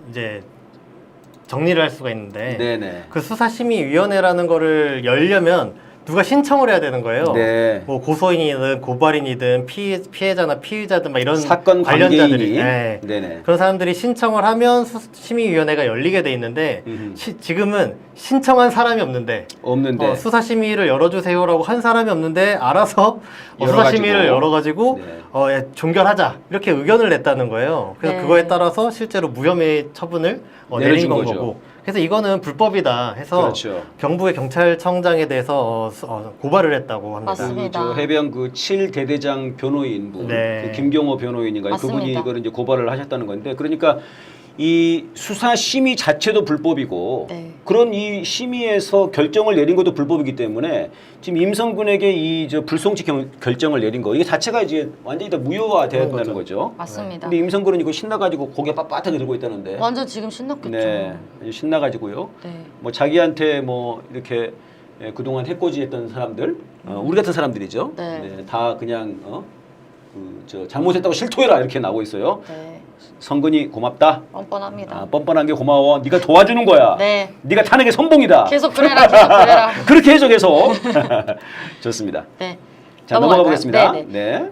이제 정리를 할 수가 있는데 네네. 그 수사심의위원회라는 거를 열려면 누가 신청을 해야 되는 거예요. 네. 뭐 고소인이든 고발인이든 피해자나 피의자든 막 이런 사건 관련자들이 관계인이. 네. 네네. 그런 사람들이 신청을 하면 심의위원회가 열리게 돼 있는데 지금은 신청한 사람이 없는데 없는데. 수사심의를 열어주세요라고 한 사람이 없는데 알아서 수사심의를 열어가지고 네. 종결하자 이렇게 의견을 냈다는 거예요. 그래서 네. 그거에 따라서 실제로 무혐의 처분을 내린 내려준 건 거죠. 거고. 그래서 이거는 불법이다 해서 그렇죠. 경북의 경찰청장에 대해서 고발을 했다고 합니다. 맞습니다. 저 해병 그 7대대장 변호인분, 네. 그 김경호 변호인인가요? 그분이 맞습니다. 이거를 이제 고발을 하셨다는 건데, 그러니까 이 수사 심의 자체도 불법이고, 네. 그런 이 심의에서 결정을 내린 것도 불법이기 때문에 지금 임성근에게 이 저 불송치 결정을 내린 거 이게 자체가 이제 완전히 다 무효화된다는 거죠. 맞습니다. 근데 임성근은 이거 신나가지고 고개 빳빳하게 들고 있다는데. 완전 지금 신났겠죠. 네, 신나가지고요. 네. 뭐 자기한테 뭐 이렇게 그동안 해코지했던 사람들, 우리 같은 사람들이죠. 네. 다 그냥 저 잘못했다고 실토해라 이렇게 나오고 있어요. 네. 성근이 고맙다. 뻔뻔합니다. 뻔뻔한 게 고마워. 네가 도와주는 거야. 네. 네가 탄핵의 선봉이다. 계속 그래라, 계속 그래라. 그렇게 해줘 계속. 좋습니다. 네. 자 넘어가 보겠습니다. 네네. 네.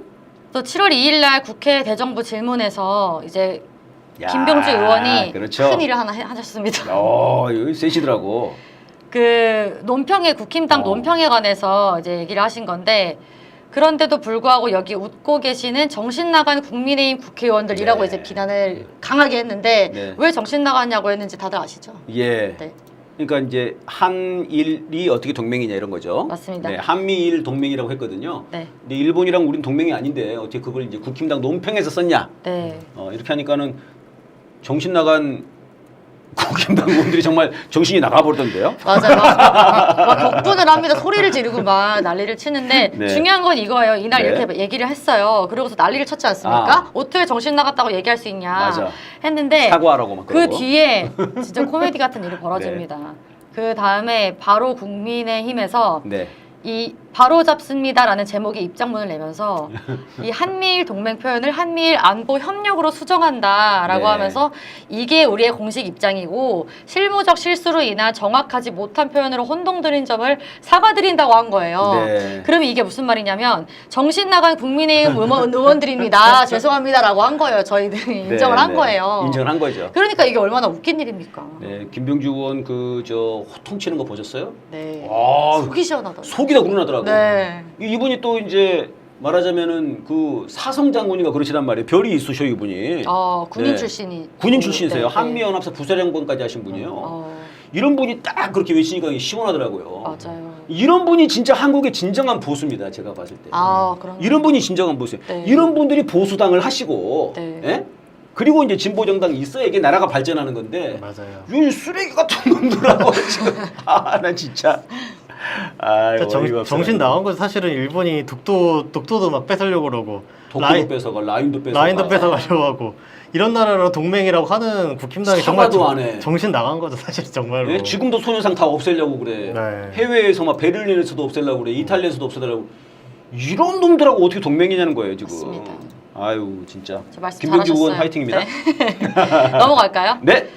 또 7월 2일 날 국회 대정부 질문에서 이제 야, 김병주 의원이 그렇죠. 큰 일을 하나 하셨습니다. 여기 세시더라고. 그 논평에 국힘당 논평에 관해서 이제 얘기를 하신 건데 그런데도 불구하고 여기 웃고 계시는 정신 나간 국민의힘 국회의원들이라고 네. 이제 비난을 강하게 했는데 네. 왜 정신 나갔냐고 했는지 다들 아시죠? 예. 네. 그러니까 이제 한일이 어떻게 동맹이냐 이런 거죠. 맞습니다. 네, 한미일 동맹이라고 했거든요. 네. 근데 일본이랑 우리는 동맹이 아닌데 어떻게 그걸 이제 국힘당 논평에서 썼냐? 네. 이렇게 하니까는 정신 나간 국힘당 의원들이 정말 정신이 나가버리던데요. 맞아요. 막 격분을 합니다. 소리를 지르고 막 난리를 치는데 네. 중요한 건 이거예요. 이날 네. 이렇게 얘기를 했어요. 그러고서 난리를 쳤지 않습니까? 어떻게 정신 나갔다고 얘기할 수 있냐 맞아. 했는데 사과하라고 막 그 그러고. 뒤에 진짜 코미디 같은 일이 벌어집니다. 그 다음에 바로 국민의힘에서 네. 이 바로 잡습니다라는 제목의 입장문을 내면서 이 한미일 동맹 표현을 한미일 안보 협력으로 수정한다라고 네. 하면서 이게 우리의 공식 입장이고 실무적 실수로 인한 정확하지 못한 표현으로 혼동드린 점을 사과드린다고 한 거예요. 네. 그러면 이게 무슨 말이냐면 정신 나간 국민의힘 의원들입니다. 죄송합니다라고 한 거예요. 저희들이 인정을 한 거예요. 인정을 한 거죠. 그러니까 이게 얼마나 웃긴 일입니까? 네, 김병주 의원 그 저 호통치는 거 보셨어요? 네. 아, 속이 시원하다. 속이 다 우러나더라고. 네. 이분이 또 이제 말하자면은 그 사성 장군이가 그러시단 말이에요. 별이 있으셔 이분이. 군인 네. 출신이. 군인 출신이세요. 네, 네. 한미연합사 부사령관까지 하신 분이요. 이런 분이 딱 그렇게 외치니까 시원하더라고요. 맞아요. 이런 분이 진짜 한국의 진정한 보수입니다. 제가 봤을 때. 그런. 이런 분이 진정한 보수예요. 네. 이런 분들이 보수당을 하시고, 네. 예? 그리고 이제 진보 정당이 있어야 이게 나라가 발전하는 건데. 맞아요. 이 쓰레기 같은 놈들하고 지금 난 진짜. 정신 나간 건 사실은 일본이 독도도 막 뺏으려고 그러고 독도도 뺏어가, 라인도 뺏어가. 라인도 뺏어가려고 하고 이런 나라로 동맹이라고 하는 국힘당이 정말 사과도 안 해. 정신 나간 거죠 사실 정말로. 예? 지금도 소녀상 다 없애려고 그래. 네. 해외에서 막 베를린에서도 없애려고 그래. 이탈리아에서도 없애려고. 이런 놈들하고 어떻게 동맹이냐는 거예요 지금. 맞습니다. 아유 진짜. 저 말씀 김병주 의원 잘하셨어요. 화이팅입니다. 네. 넘어갈까요? 네.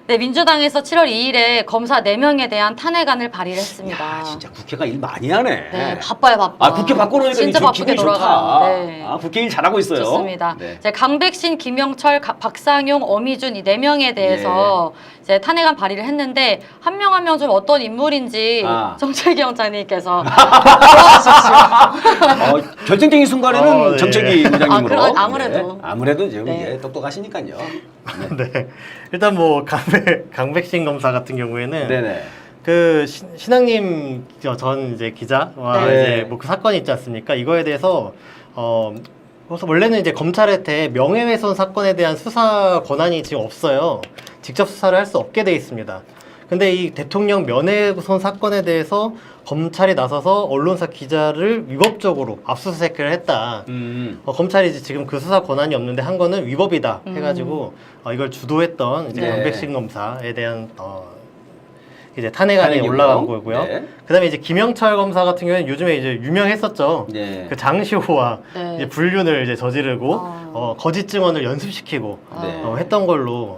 네, 민주당에서 7월 2일에 검사 4명에 대한 탄핵안을 발의를 했습니다. 야, 진짜 국회가 일 많이 하네. 네, 바빠요, 바빠. 국회 바꿔놓으니까 진짜 좀 바쁘게 기분이 좋다. 돌아가요. 네. 국회 일 잘하고 있어요. 좋습니다. 네. 이제 강백신, 김영철, 박상용, 어미준 이 4명에 대해서 이제 탄핵안 발의를 했는데 한 명 한 명 좀 어떤 인물인지 정책위 원장님께서 도와주십시오. 결정적인 순간에는 네. 정책위 의장님으로. 아무래도. 네. 아무래도 지금 네. 이제 똑똑하시니까요. 네. 일단 뭐 강백신 검사 같은 경우에는 네네. 그 신앙님 전 이제 기자와 네. 이제 뭐 그 사건이 있지 않습니까? 이거에 대해서 그래서 원래는 이제 검찰한테 명예훼손 사건에 대한 수사 권한이 지금 없어요. 직접 수사를 할 수 없게 돼 있습니다. 근데 이 대통령 명예훼손 사건에 대해서 검찰이 나서서 언론사 기자를 위법적으로 압수수색을 했다. 검찰이 이제 지금 그 수사 권한이 없는데 한 거는 위법이다 해가지고 이걸 주도했던 이제 네. 강백신 검사에 대한 이제 탄핵안이 올라간 거고요. 네. 그다음에 이제 김영철 검사 같은 경우는 요즘에 이제 유명했었죠. 네. 그 장시호와 네. 이제 불륜을 이제 저지르고 거짓 증언을 연습시키고 네. 했던 걸로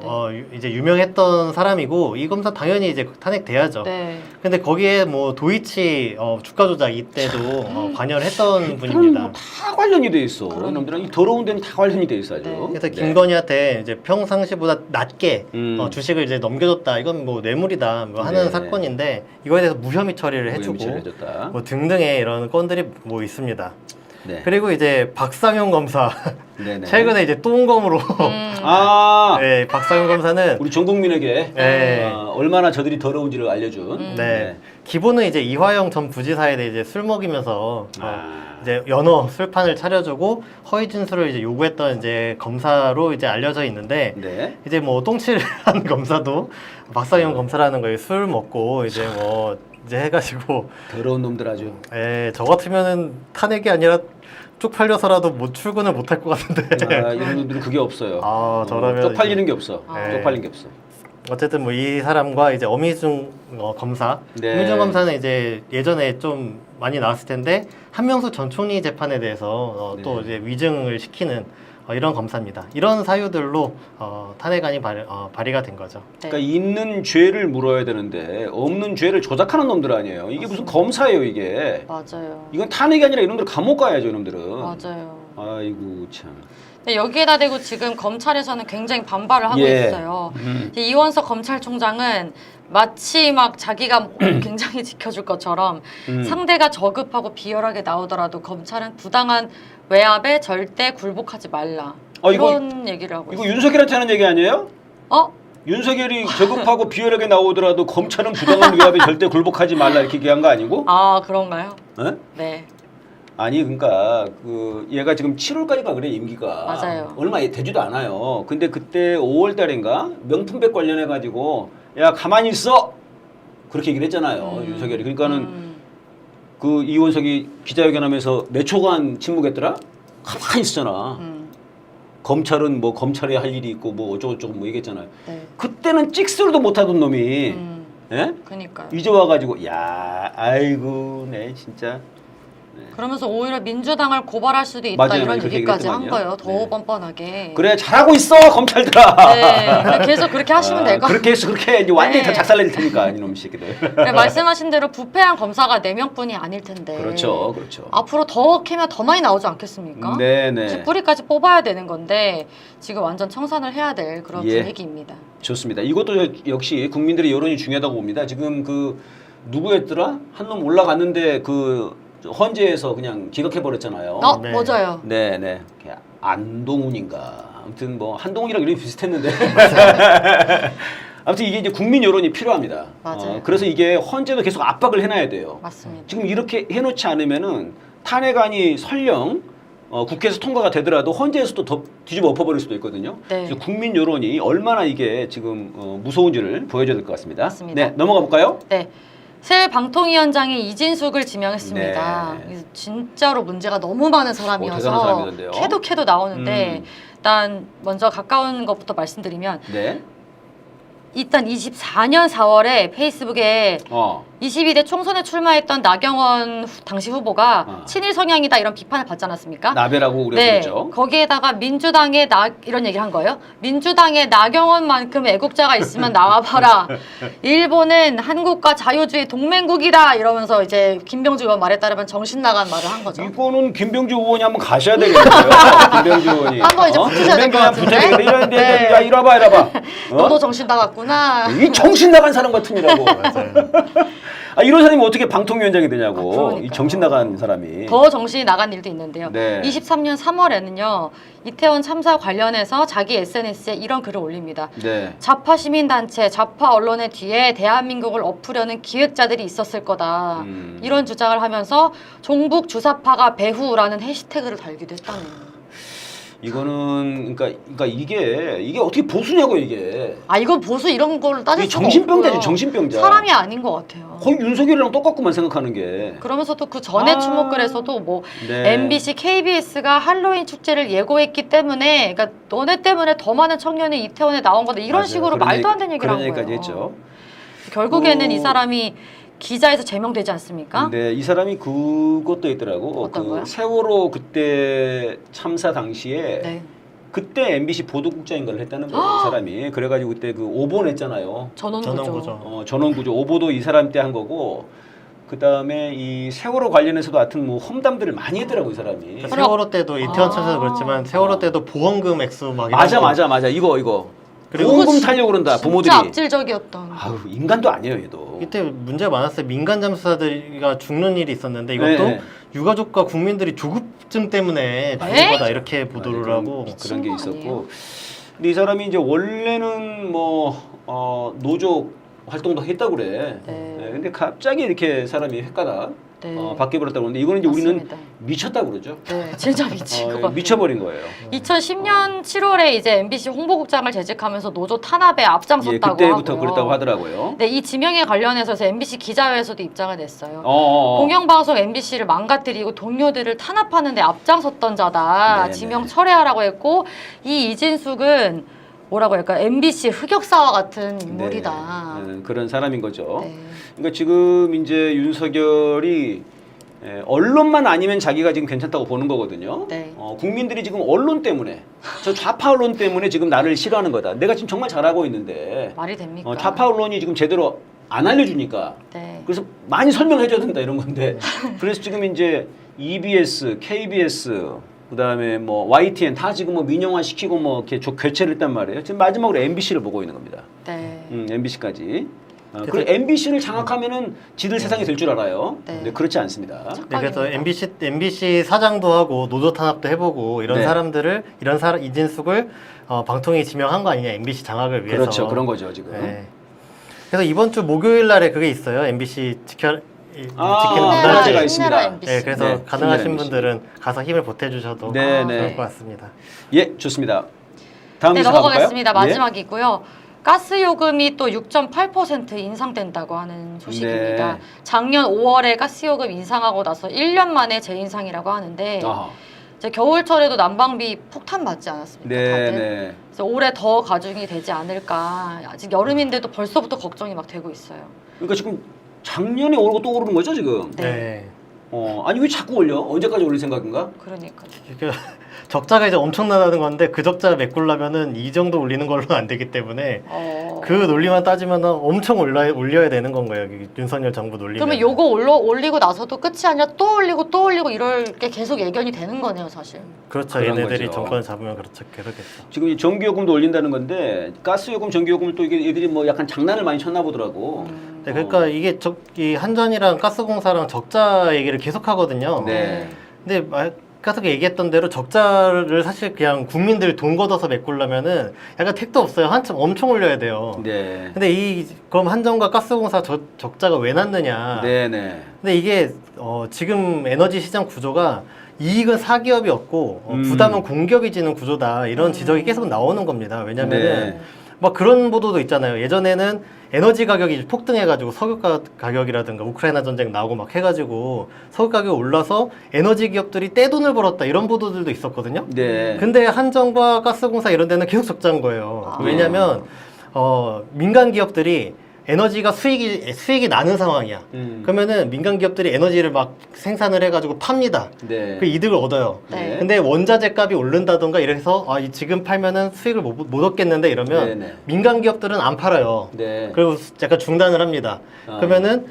이제 유명했던 사람이고 이 검사 당연히 이제 탄핵돼야죠. 네. 근데 거기에 뭐 도이치 주가 조작 이때도 관여를 했던 분입니다. 다 관련이 돼 있어. 이놈들은 이 더러운 데는 다 관련이 돼 있어 아주. 네. 그래서 김건희한테 이제 평상시보다 낮게 주식을 이제 넘겨줬다. 이건 뭐 뇌물이다. 뭐 하는 네. 사건인데 이거에 대해서 무혐의 처리를 해주고 처리해줬다. 뭐 등등의 이런 건들이 뭐 있습니다. 네. 그리고 이제 박상용 검사 네네. 최근에 이제 똥검으로 네, 박상용 검사는 우리 전 국민에게 네. 얼마나 저들이 더러운지를 알려준. 네. 기본은 이제 이화영 전 부지사에 대해 이제 술 먹이면서 이제 연어 술판을 차려주고 허위 진술을 이제 요구했던 이제 검사로 이제 알려져 있는데 네. 이제 뭐 똥칠을 한 검사도 박상용 검사라는 거에 술 먹고 이제 뭐 이제 해가지고 더러운 놈들 아주. 저 같으면은 탄핵이 아니라 쪽팔려서라도 못 출근을 못 할 것 같은데. 이런 놈들은 그게 없어요. 저라면 쪽팔리는 게 없어. 네. 쪽팔린 게 없어. 어쨌든 뭐 이 사람과 이제 어미중 검사, 네. 어미중 검사는 이제 예전에 좀 많이 나왔을 텐데 한명수 전 총리 재판에 대해서 네. 또 이제 위증을 시키는 이런 검사입니다. 이런 사유들로 탄핵안이 발의가 된 거죠. 네. 그러니까 있는 죄를 물어야 되는데 없는 죄를 조작하는 놈들 아니에요. 이게 무슨 검사예요 이게. 맞아요. 이건 탄핵이 아니라 이놈들 감옥 가야죠 이놈들은. 맞아요. 아이고 참. 네, 여기에다 대고 지금 검찰에서는 굉장히 반발을 하고 있어요. 이제 이원석 검찰총장은 마치 막 자기가 굉장히 지켜줄 것처럼 상대가 저급하고 비열하게 나오더라도 검찰은 부당한 외압에 절대 굴복하지 말라. 이런 얘기를 하고 이거 있어요. 윤석열한테 하는 얘기 아니에요? 윤석열이 저급하고 비열하게 나오더라도 검찰은 부당한 위압에 절대 굴복하지 말라 이렇게 얘기한 거 아니고? 그런가요? 네? 네. 아니 그러니까 그 얘가 지금 7월까지가 그래 임기가 맞아요. 얼마 되지도 않아요. 근데 그때 5월달인가 명품백 관련해 가지고 야 가만히 있어 그렇게 얘기를 했잖아요. 윤석열이. 그러니까는 그 이원석이 기자회견하면서 몇 초간 침묵했더라. 가만히 있었잖아. 검찰은 뭐 검찰에 할 일이 있고 뭐 어쩌고저쩌고 뭐 얘기했잖아요. 네. 그때는 찍소리도 못 하던 놈이 예? 그러니까요. 이제 와가지고 야 아이고 네 진짜 그러면서 오히려 민주당을 고발할 수도 있다 맞아요. 이런 그렇게 얘기까지 한 얘기를 거예요. 더 네. 뻔뻔하게. 그래 잘하고 있어 검찰들아. 네, 계속 그렇게 하시면 될 것 같아요. 그렇게 해서 그렇게 이제 완전히 네. 다 작살낼 테니까 이놈 새끼들. 네, 말씀하신 대로 부패한 검사가 4명뿐이 아닐 텐데. 그렇죠, 그렇죠. 앞으로 더 캐면 더 많이 나오지 않겠습니까? 네네. 뿌리까지 뽑아야 되는 건데 지금 완전 청산을 해야 될 그런 예. 분위기입니다. 좋습니다. 이것도 역시 국민들의 여론이 중요하다고 봅니다. 지금 그 누구였더라? 한 놈 올라갔는데 그 헌재에서 그냥 기각해 버렸잖아요. 네. 맞아요. 네네. 안동훈인가. 아무튼 뭐 한동훈이랑 이름이 비슷했는데. 아무튼 이게 이제 국민 여론이 필요합니다. 맞아요. 그래서 이게 헌재도 계속 압박을 해놔야 돼요. 맞습니다. 지금 이렇게 해놓지 않으면은 탄핵안이 설령 국회에서 통과가 되더라도 헌재에서도 더 뒤집어 엎어버릴 수도 있거든요. 네. 그래서 국민 여론이 얼마나 이게 지금 무서운지를 보여줘야 될 것 같습니다. 맞습니다. 네, 넘어가 볼까요? 네. 새 방통위원장이 이진숙을 지명했습니다. 네. 진짜로 문제가 너무 많은 대단한 사람이어서 사람이던데요. 캐도 나오는데 일단 먼저 가까운 것부터 말씀드리면 네. 일단 24년 4월에 페이스북에 22대 총선에 출마했던 나경원 당시 후보가 친일 성향이다 이런 비판을 받지 않았습니까? 나베라고 우리가 네, 그랬죠. 거기에다가 민주당의 이런 얘기를 한 거예요. 민주당의 나경원만큼 애국자가 있으면 나와봐라. 일본은 한국과 자유주의 동맹국이다 이러면서 이제 김병주 의원 말에 따르면 정신 나간 말을 한 거죠. 이거는 김병주 의원이 한번 가셔야 되겠네요. 김병주 의원이. 한번 이제 붙으셔야 될 것 같은데? 이러는데 네. 야 이러봐. 너도 정신 나갔구나. 이 정신 나간 사람 같으니라고. 맞아요. 이런 사람이 어떻게 방통위원장이 되냐고. 그러니까요. 이 정신 나간 사람이. 더 정신이 나간 일도 있는데요. 네. 23년 3월에는요. 이태원 참사 관련해서 자기 SNS에 이런 글을 올립니다. 네. 좌파 시민단체, 좌파 언론의 뒤에 대한민국을 엎으려는 기획자들이 있었을 거다. 이런 주장을 하면서 종북 주사파가 배후라는 해시태그를 달기도 했다네요. 이거는 그러니까 이게 어떻게 보수냐고 이게. 이건 보수 이런 걸로 따질 이게 수가 정신병자지, 없고요. 정신병자. 사람이 아닌 것 같아요. 거의 윤석열이랑 똑같구만 생각하는 게. 그러면서도 그 전에 주목글에서도 뭐 네. MBC, KBS가 할로윈 축제를 예고했기 때문에 그러니까 너네 때문에 더 많은 청년이 이태원에 나온 건데 이런 맞아요. 식으로 그런 말도 안 얘기- 되는 얘기를 한 그런 거예요. 얘기까지 했죠. 결국에는 이 사람이 기자에서 제명되지 않습니까? 네, 이 사람이 그것도 있더라고. 어떤 거요? 세월호 그때 참사 당시에 네. 그때 MBC 보도국장인가를 했다는 거예요. 이 사람이. 그래가지고 그때 그 오보 냈잖아요. 전원구조. 전원구조. 전원구조 오보도 이 사람 때 한 거고. 그 다음에 이 세월호 관련해서도 하여튼 뭐 험담들을 많이 했더라고 이 사람이. 세월호 때도 이태원 참사도 그렇지만 세월호 때도 보험금 액수 막 이런 거 맞아 이거. 그리고 보험금 타려고 그런다 부모들이. 진짜 악질적이었던. 아우 인간도 아니에요 얘도. 이때 문제가 많았어요. 민간 잠수사들이 죽는 일이 있었는데 이것도 네. 유가족과 국민들이 조급증 때문에 죽은 네? 거다 이렇게 보도를 하고 그런 게 거 있었고. 아니에요? 근데 이 사람이 이제 원래는 뭐 노조 활동도 했다고 그래. 네. 근데 갑자기 이렇게 사람이 횟가닥 네. 바뀌어버렸다고 그러는데 이거는 이제 우리는 맞습니다. 미쳤다고 그러죠. 네, 진짜 미친 것 같아요. 미쳐버린 거예요. 2010년 7월에 이제 MBC 홍보국장을 재직하면서 노조 탄압에 앞장섰다고 예, 그때부터 하고요. 그랬다고 하더라고요. 네, 이 지명에 관련해서 MBC 기자회에서도 입장을 냈어요. 어. 공영방송 MBC를 망가뜨리고 동료들을 탄압하는 데 앞장섰던 자다. 네네. 지명 철회하라고 했고 이 이진숙은 뭐라고 할까 MBC 흑역사와 같은 인물이다. 네, 그런 사람인 거죠. 네. 그러니까 지금 이제 윤석열이 언론만 아니면 자기가 지금 괜찮다고 보는 거거든요. 네. 국민들이 지금 언론 때문에 저 좌파 언론 때문에 지금 나를 싫어하는 거다. 내가 지금 정말 잘하고 있는데 말이 됩니까? 좌파 언론이 지금 제대로 안 알려주니까 네. 그래서 많이 설명해줘야 된다 이런 건데 그래서 지금 이제 EBS, KBS 그다음에 뭐 YTN 다 지금 뭐 민영화 시키고 뭐 이렇게 교체를 했단 말이에요. 지금 마지막으로 MBC를 보고 있는 겁니다. 네. MBC까지. 그리고 MBC를 장악하면은 지들 세상이 될 줄 알아요. 네. 근데 그렇지 않습니다. 네, 그래서 MBC 사장도 하고 노조 탄압도 해보고 이런 네. 사람들을 이진숙을 방통위 지명한 거 아니냐 MBC 장악을 위해서. 그렇죠. 그런 거죠 지금. 네. 그래서 이번 주 목요일 날에 그게 있어요. MBC 지키는 문화재가 문화재. 있습니다. MBC. 네, 그래서 네, 가능하신 MBC. 분들은 가서 힘을 보태주셔도 네, 좋을 네. 것 같습니다. 예, 좋습니다. 다음 네, 뉴스 넘어가겠습니다. 가볼까요? 마지막이고요. 가스 요금이 또 6.8% 인상된다고 하는 소식입니다. 네. 작년 5월에 가스 요금 인상하고 나서 1년 만에 재인상이라고 하는데 아하. 이제 겨울철에도 난방비 폭탄 맞지 않았습니까? 네, 다들. 네. 그래서 올해 더 가중이 되지 않을까. 아직 여름인데도 벌써부터 걱정이 막 되고 있어요. 그러니까 지금 작년에 오르고 또 오르는 거죠, 지금? 네. 네. 아니 왜 자꾸 올려? 언제까지 올릴 생각인가? 그러니까. 이게 적자가 이제 엄청나다는 건데 그 적자 메꾸려면은 이 정도 올리는 걸로는 안 되기 때문에 그 논리만 따지면 엄청 올려야 되는 건 거예요. 윤석열 정부 논리면. 그러면 요거 올리고 나서도 끝이 아니라 또 올리고 이럴 게 계속 예견이 되는 거네요, 사실. 그렇죠. 그런 얘네들이 거죠. 정권을 잡으면 그렇죠. 계속겠죠. 지금 이 전기요금도 올린다는 건데 가스요금, 전기요금을 또 이게 얘들이 뭐 약간 장난을 많이 쳤나 보더라고. 네, 그러니까 이게 이 한전이랑 가스공사랑 적자 얘기를 계속 하거든요. 네. 근데 계속 얘기했던 대로 적자를 사실 그냥 국민들 돈 걷어서 메꾸려면은 약간 택도 없어요. 한참 엄청 올려야 돼요. 네. 근데 그럼 한전과 가스공사 적자가 왜 났느냐? 네, 네. 근데 이게 지금 에너지 시장 구조가 이익은 사기업이 얻고 부담은 공기업이 지는 구조다 이런 지적이 계속 나오는 겁니다. 왜냐면은 네. 막 그런 보도도 있잖아요. 예전에는 에너지 가격이 폭등해가지고 석유 가격이라든가 우크라이나 전쟁 나오고 막 해가지고 석유 가격이 올라서 에너지 기업들이 떼돈을 벌었다 이런 보도들도 있었거든요. 네. 근데 한전과 가스공사 이런 데는 계속 적자인 거예요. 왜냐면 민간 기업들이 에너지가 수익이 나는 상황이야. 그러면은 민간 기업들이 에너지를 막 생산을 해가지고 팝니다. 네. 그 이득을 얻어요. 네. 근데 원자재 값이 오른다던가 이래서 지금 팔면은 수익을 못 얻겠는데 이러면 네네. 민간 기업들은 안 팔아요. 네. 그리고 약간 중단을 합니다. 그러면은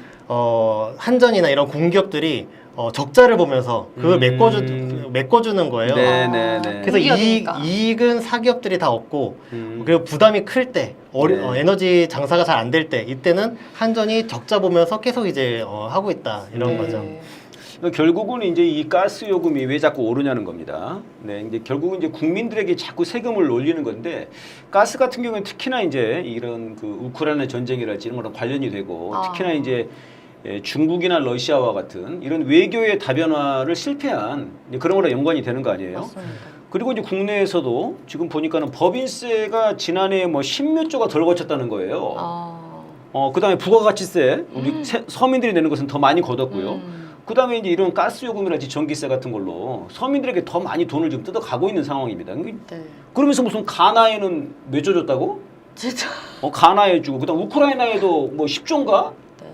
한전이나 이런 공기업들이 적자를 보면서 그걸 메꿔주는 거예요. 네, 네, 네. 그래서 공기업이니까. 이익은 사기업들이 다 얻고 그리고 부담이 클 때 네. 에너지 장사가 잘 안 될 때 이때는 한전이 적자 보면서 계속 이제 하고 있다 이런 네. 거죠. 그러니까 결국은 이제 이 가스 요금이 왜 자꾸 오르냐는 겁니다. 네, 이제 결국은 이제 국민들에게 자꾸 세금을 올리는 건데 가스 같은 경우는 특히나 이제 이런 그 우크라이나 전쟁이랄지 이런 거랑 관련이 되고 특히나 이제 중국이나 러시아와 같은 이런 외교의 다변화를 실패한 그런 거랑 연관이 되는 거 아니에요? 맞습니다. 그리고 이제 국내에서도 지금 보니까는 법인세가 지난해 뭐 10몇 조가 덜 거쳤다는 거예요. 그다음에 부가가치세 우리 서민들이 내는 것은 더 많이 걷었고요. 그다음에 이제 이런 가스 요금이라든지 전기세 같은 걸로 서민들에게 더 많이 돈을 지금 뜯어가고 있는 상황입니다. 네. 그러면서 무슨 가나에는 몇 조 줬다고? 진짜. 가나에 주고 그다음 우크라이나에도 뭐 10조인가? 네.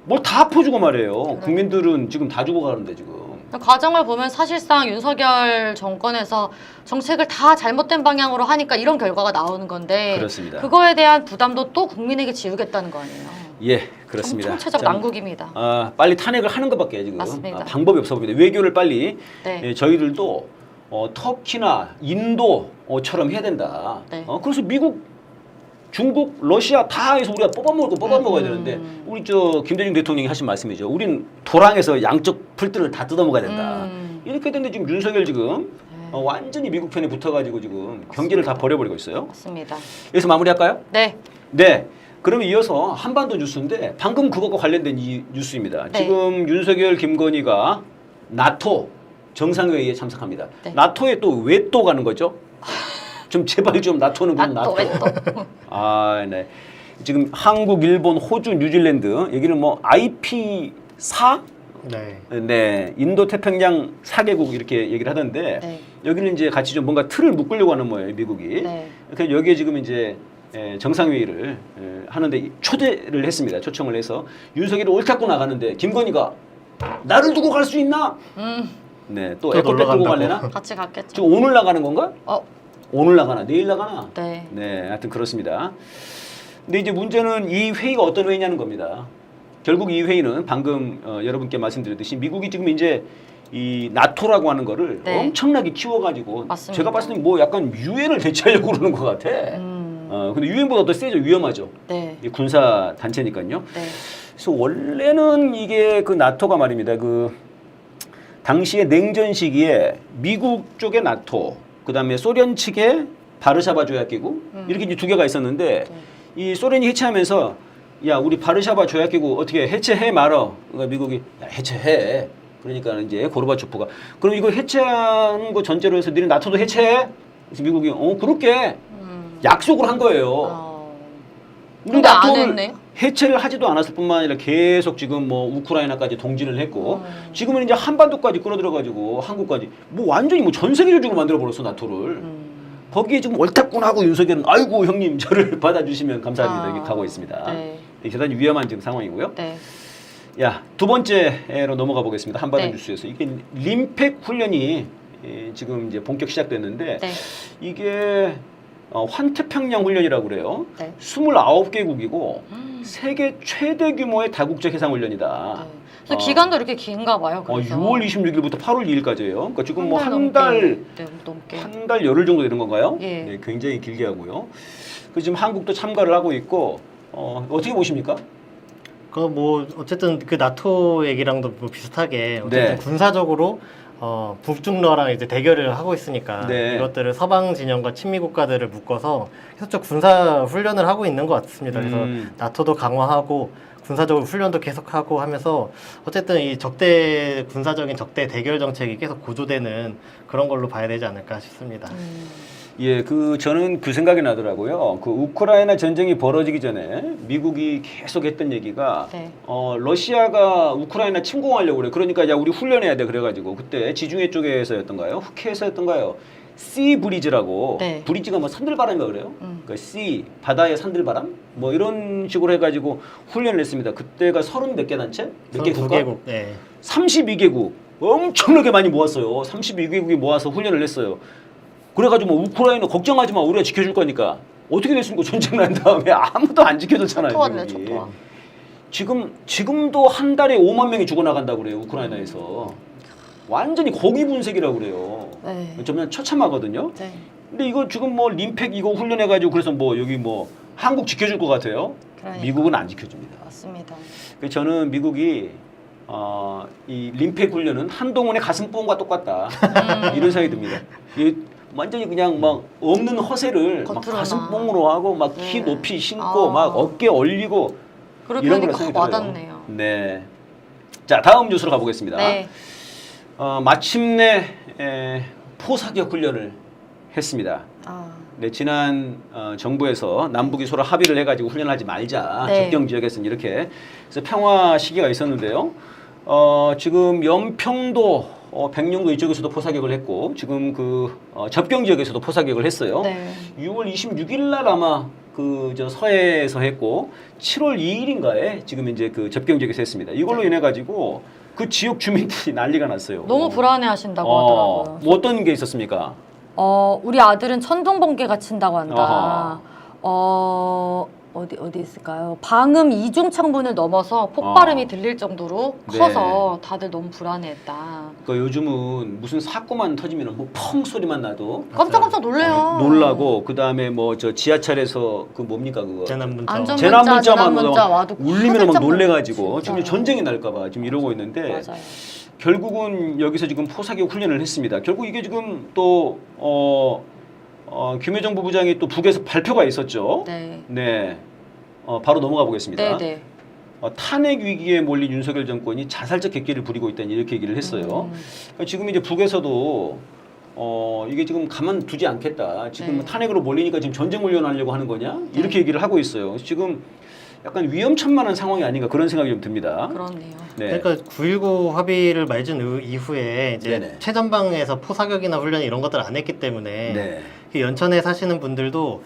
뭘 다 퍼주고 말이에요. 국민들은 지금 다 주고 가는데 지금. 과정을 보면 사실상 윤석열 정권에서 정책을 다 잘못된 방향으로 하니까 이런 결과가 나오는 건데 그렇습니다. 그거에 대한 부담도 또 국민에게 지우겠다는 거 아니에요. 예, 그렇습니다. 총체적 참, 난국입니다. 빨리 탄핵을 하는 것밖에 지금 맞습니다. 방법이 없어 보입니다. 외교를 빨리 네. 저희들도 터키나 인도처럼 해야 된다. 네. 그래서 미국, 중국, 러시아 다 해서 우리가 뽑아 먹어야 되는데 우리 김대중 대통령이 하신 말씀이죠. 우린 도랑에서 양쪽 풀들을 다 뜯어 먹어야 된다. 이렇게 됐는데 지금 윤석열 지금 완전히 미국 편에 붙어가지고 지금 경제를 다 버려버리고 있어요. 맞습니다. 여기서 마무리할까요? 네. 네. 그러면 이어서 한반도 뉴스인데 방금 그것과 관련된 이 뉴스입니다. 네. 지금 윤석열, 김건희가 나토 정상회의에 참석합니다. 네. 나토에 또 왜 또 가는 거죠? 좀 제발 좀 나토는 그럼 나토. 왜 또? 아, 네. 지금 한국, 일본, 호주, 뉴질랜드 여기는 뭐 IP4? 네. 네, 인도 태평양 4개국 이렇게 얘기를 하던데 네. 여기는 이제 같이 좀 뭔가 틀을 묶으려고 하는 거예요, 미국이. 네. 그래서 여기에 지금 이제 정상회의를 하는데 초대를 했습니다. 초청을 해서 윤석열이 옳다고 나가는데 김건희가 나를 두고 갈 수 있나? 네, 또 에코백 놀러 두고 간다고. 갈래나? 같이 갔겠죠. 지금 오늘 나가는 건가? 오늘 나가나? 내일 나가나? 네. 네, 하여튼 그렇습니다. 근데 이제 문제는 이 회의가 어떤 회의냐는 겁니다. 결국 이 회의는 방금 여러분께 말씀드렸듯이 미국이 지금 이제 이 나토라고 하는 거를 네. 엄청나게 키워가지고 맞습니다. 제가 봤을 때 뭐 약간 유엔을 대체하려고 그러는 것 같아. 근데 유엔보다 더 세죠. 위험하죠. 네. 이 군사 단체니까요. 네. 그래서 원래는 이게 그 나토가 말입니다. 그 당시에 냉전 시기에 미국 쪽의 나토, 그다음에 소련 측의 바르샤바 조약기구 이렇게 이제 두 개가 있었는데 이 소련이 해체하면서 야 우리 바르샤바 조약기구 어떻게 해체해 말어. 그러니까 미국이 야, 해체해. 그러니까 이제 고르바초프가 그럼 이거 해체하는 거 전제로 해서 너네 나토도 해체해? 그래서 미국이 그렇게 약속을 한 거예요. 우리 근데 안 나토를 했네요? 해체를 하지도 않았을 뿐만 아니라 계속 지금 뭐 우크라이나까지 동진을 했고 지금은 이제 한반도까지 끌어들여가지고 한국까지 뭐 완전히 뭐 전 세계적으로 만들어 버렸어 나토를. 거기에 지금 옳다군하고 윤석열은 아이고 형님 저를 받아주시면 감사합니다 이렇게 가고 있습니다. 네. 대단히 위험한 지금 상황이고요. 네. 야, 두 번째로 넘어가 보겠습니다. 한바탕 네. 뉴스에서 이게 림팩 훈련이 지금 이제 본격 시작됐는데 네. 이게 환태평양 훈련이라고 그래요. 네. 29개국이고 세계 최대 규모의 다국적 해상 훈련이다. 네. 그래서 기간도 이렇게 긴가 봐요. 그래서. 6월 26일부터 8월 2일까지예요. 그러니까 지금 뭐 한 넘게, 달 네, 넘게. 한 달 열흘 정도 되는 건가요? 예. 네, 굉장히 길게 하고요. 그 지금 한국도 참가를 하고 있고 어떻게 보십니까? 그 뭐 어쨌든 그 나토 얘기랑도 뭐 비슷하게 어쨌든 네. 군사적으로 북중러랑 이제 대결을 하고 있으니까 네. 이것들을 서방 진영과 친미 국가들을 묶어서 계속적 군사 훈련을 하고 있는 것 같습니다. 그래서 나토도 강화하고 군사적으로 훈련도 계속하고 하면서 어쨌든 이 적대 군사적인 적대 대결 정책이 계속 고조되는 그런 걸로 봐야 되지 않을까 싶습니다. 예, 저는 그 생각이 나더라고요. 그 우크라이나 전쟁이 벌어지기 전에 미국이 계속 했던 얘기가 네. 러시아가 우크라이나 침공하려고 그래. 그러니까 야 우리 훈련해야 돼. 그래가지고 그때 지중해 쪽에서였던가요? 흑해에서였던가요? 씨 브리즈라고 네. 브리즈가 뭐 산들바람인가 그래요? 그러니까 씨 바다의 산들바람 뭐 이런 식으로 해가지고 훈련을 했습니다. 그때가 30몇 개 단체? 몇 개 국가? 2개국. 네. 32개국 엄청나게 많이 모았어요. 32개국이 모아서 훈련을 했어요. 그래가지고 뭐 우크라이나 걱정하지 마 우리가 지켜줄 거니까 어떻게 됐습니까? 전쟁 난 다음에 아무도 안 지켜줬잖아요. 초토화네 미국이. 초토화. 지금도 한 달에 5만 명이 죽어나간다고 그래요. 우크라이나에서. 완전히 고기 분쇄기라고 그래요. 네. 저는 처참하거든요. 네. 근데 이거 지금 뭐 림팩 이거 훈련해가지고 그래서 뭐 여기 뭐 한국 지켜줄 것 같아요. 그러니까. 미국은 안 지켜줍니다. 맞습니다. 그래서 저는 미국이 이 림팩 훈련은 한동훈의 가슴뽕과 똑같다. 이런 생각이 듭니다. 이 완전히 그냥 막 없는 허세를 막 겉으로나. 가슴뽕으로 하고 막 키 네. 높이 신고 아. 막 어깨 얼리고 그렇게 이런 걸 하니까 생각이 들어요. 와닿네요. 네. 자 다음 뉴스로 가보겠습니다. 네. 마침내 포사격 훈련을 했습니다. 아. 네, 지난 정부에서 남북이 서로 합의를 해가지고 훈련하지 말자. 네. 접경 지역에서는 이렇게. 그래서 평화 시기가 있었는데요. 지금 연평도, 백령도 이쪽에서도 포사격을 했고 지금 접경 지역에서도 포사격을 했어요. 네. 6월 26일 날 아마 서해에서 했고 7월 2일인가에 지금 이제 접경 지역에서 했습니다. 이걸로 네. 인해 가지고 그 지역 주민들이 난리가 났어요. 너무 불안해하신다고 하더라고요. 뭐 어떤 게 있었습니까? 우리 아들은 천둥 번개가 친다고 한다. 어허. 어디 있을까요? 방음 이중 창문을 넘어서 폭발음이 들릴 정도로 네. 커서 다들 너무 불안해했다. 그러니까 요즘은 무슨 사고만 터지면 뭐 펑 소리만 나도 깜짝깜짝 놀래요. 놀라고 그 다음에 뭐 지하철에서 뭡니까 그거 재난문자. 안전- 재난문자만 재난문자 와도 울리면 막 화들짝 놀래가지고 지금 진짜요. 전쟁이 날까봐 지금 이러고 있는데 맞아요. 결국은 여기서 지금 포사격 훈련을 했습니다. 결국 이게 지금 또 김여정 부부장이 또 북에서 발표가 있었죠. 네. 네. 바로 넘어가 보겠습니다. 네. 탄핵 위기에 몰린 윤석열 정권이 자살적 객기를 부리고 있다니 이렇게 얘기를 했어요. 그러니까 지금 이제 북에서도 이게 지금 가만두지 않겠다. 지금 네. 탄핵으로 몰리니까 지금 전쟁 훈련하려고 하는 거냐? 이렇게 얘기를 하고 있어요. 그래서 지금 약간 위험천만한 상황이 아닌가 그런 생각이 좀 듭니다. 그렇네요. 네. 그러니까 9.19 합의를 맺은 이후에 이제 네네. 최전방에서 포사격이나 훈련 이런 것들 안 했기 때문에 네. 그 연천에 사시는 분들도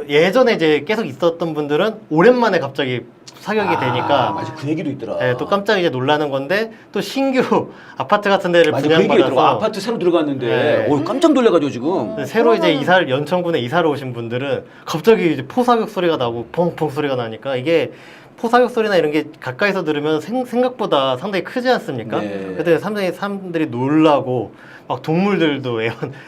예전에 이제 계속 있었던 분들은 오랜만에 갑자기 사격이 되니까 맞아 그 얘기도 있더라. 네, 또 깜짝 이제 놀라는 건데 또 신규 아파트 같은 데를 맞아 그 얘기 있더라고. 분양받아서 아파트 새로 네. 들어갔는데 깜짝 놀래가지고 지금. 새로 이제 연천군에 이사를 오신 분들은 갑자기 이제 포사격 소리가 나고 펑펑 소리가 나니까 이게 포사격 소리나 이런 게 가까이서 들으면 생각보다 상당히 크지 않습니까? 네. 그때 상당히 사람들이 놀라고 막 동물들도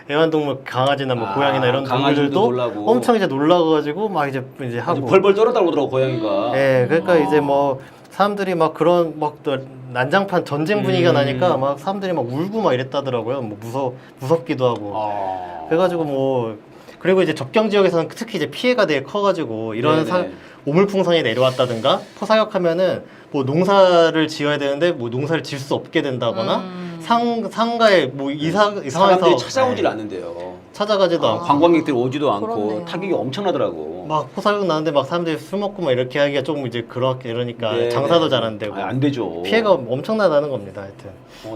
애완동물 강아지나 뭐 고양이나 이런 강아지도 동물들도 놀라고. 엄청 이제 놀라가지고 막 이제 하고 벌벌 떨어다오더라고 고양이가. 네, 그러니까 이제 뭐 사람들이 막 그런 또 난장판 전쟁 분위기가 나니까 막 사람들이 막 울고 막 이랬다더라고요. 뭐 무섭기도 하고. 그래가지고 뭐 그리고 이제 접경 지역에서는 특히 이제 피해가 되게 커가지고 이런 네네. 오물풍선이 내려왔다든가 포사격하면은 뭐 농사를 지어야 되는데 뭐 농사를 지을 수 없게 된다거나 상가에 뭐 이상해서 사람들이 찾아오질 네. 않는데요. 찾아가지도 않고 관광객들이 오지도 않고 그렇네요. 타격이 엄청나더라고. 막 포사격 나는데 막 사람들이 술 먹고 막 이렇게 하기가 조금 이제 그렇게 이러니까 네, 장사도 네. 잘 안 되고 안 되죠. 피해가 엄청나다는 겁니다. 하여튼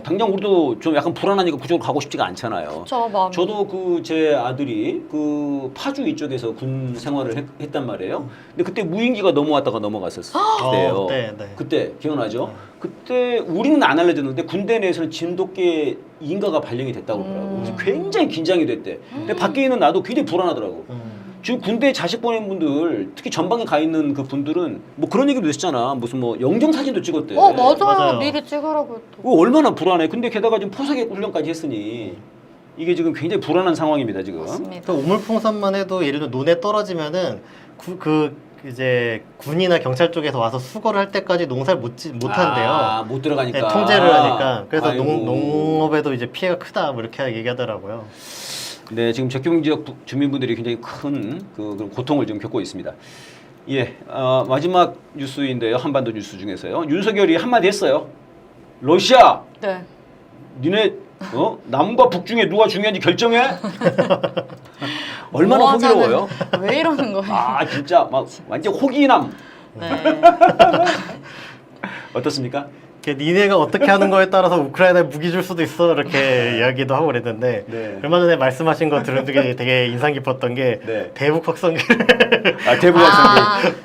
당장 우리도 좀 약간 불안하니까 그쪽으로 가고 싶지가 않잖아요. 저 마음. 저도 그 제 아들이 그 파주 이쪽에서 군 생활을 했단 말이에요. 근데 그때 무인기가 넘어왔다가 넘어갔었어요. 네. 그때 기억나죠? 그때 우리는 안 알려졌는데 군대 내에서는 진돗개 인가가 발령이 됐다고 그러더라고. 그래서 굉장히 긴장이 됐대. 근데 밖에 있는 나도 굉장히 불안하더라고. 지금 군대에 자식 보낸 분들, 특히 전방에 가 있는 그 분들은 뭐 그런 얘기도 했잖아. 무슨 뭐 영정 사진도 찍었대. 맞아요. 맞아요. 미리 찍으라고 또. 그거 얼마나 불안해. 근데 게다가 지금 포사격 훈련까지 했으니 이게 지금 굉장히 불안한 상황입니다 지금. 맞습니다. 그 오물풍선만 해도 예를 들어 논에 떨어지면은 이제 군이나 경찰 쪽에서 와서 수거를 할 때까지 농사를 못 한대요. 못 들어가니까. 네, 통제를 하니까. 그래서 아이고. 농업에도 이제 피해가 크다 뭐 이렇게 얘기하더라고요. 네, 지금 적경 지역 주민분들이 굉장히 큰 그런 고통을 지금 겪고 있습니다. 예, 마지막 뉴스인데요. 한반도 뉴스 중에서요. 윤석열이 한마디 했어요. 러시아, 네. 니네 남과 북 중에 누가 중요한지 결정해? 얼마나 뭐 호기로워요? 하자는- 왜 이러는 거예요? 아, 진짜 막 완전 호기남. 네. 어떻습니까? 니네가 어떻게 하는 거에 따라서 우크라이나에 무기 줄 수도 있어 이렇게 이야기도 하고 그랬는데 네. 얼마 전에 말씀하신 거 들은 중에 되게 인상 깊었던 게 네. 대북 확성기 대북 확성기.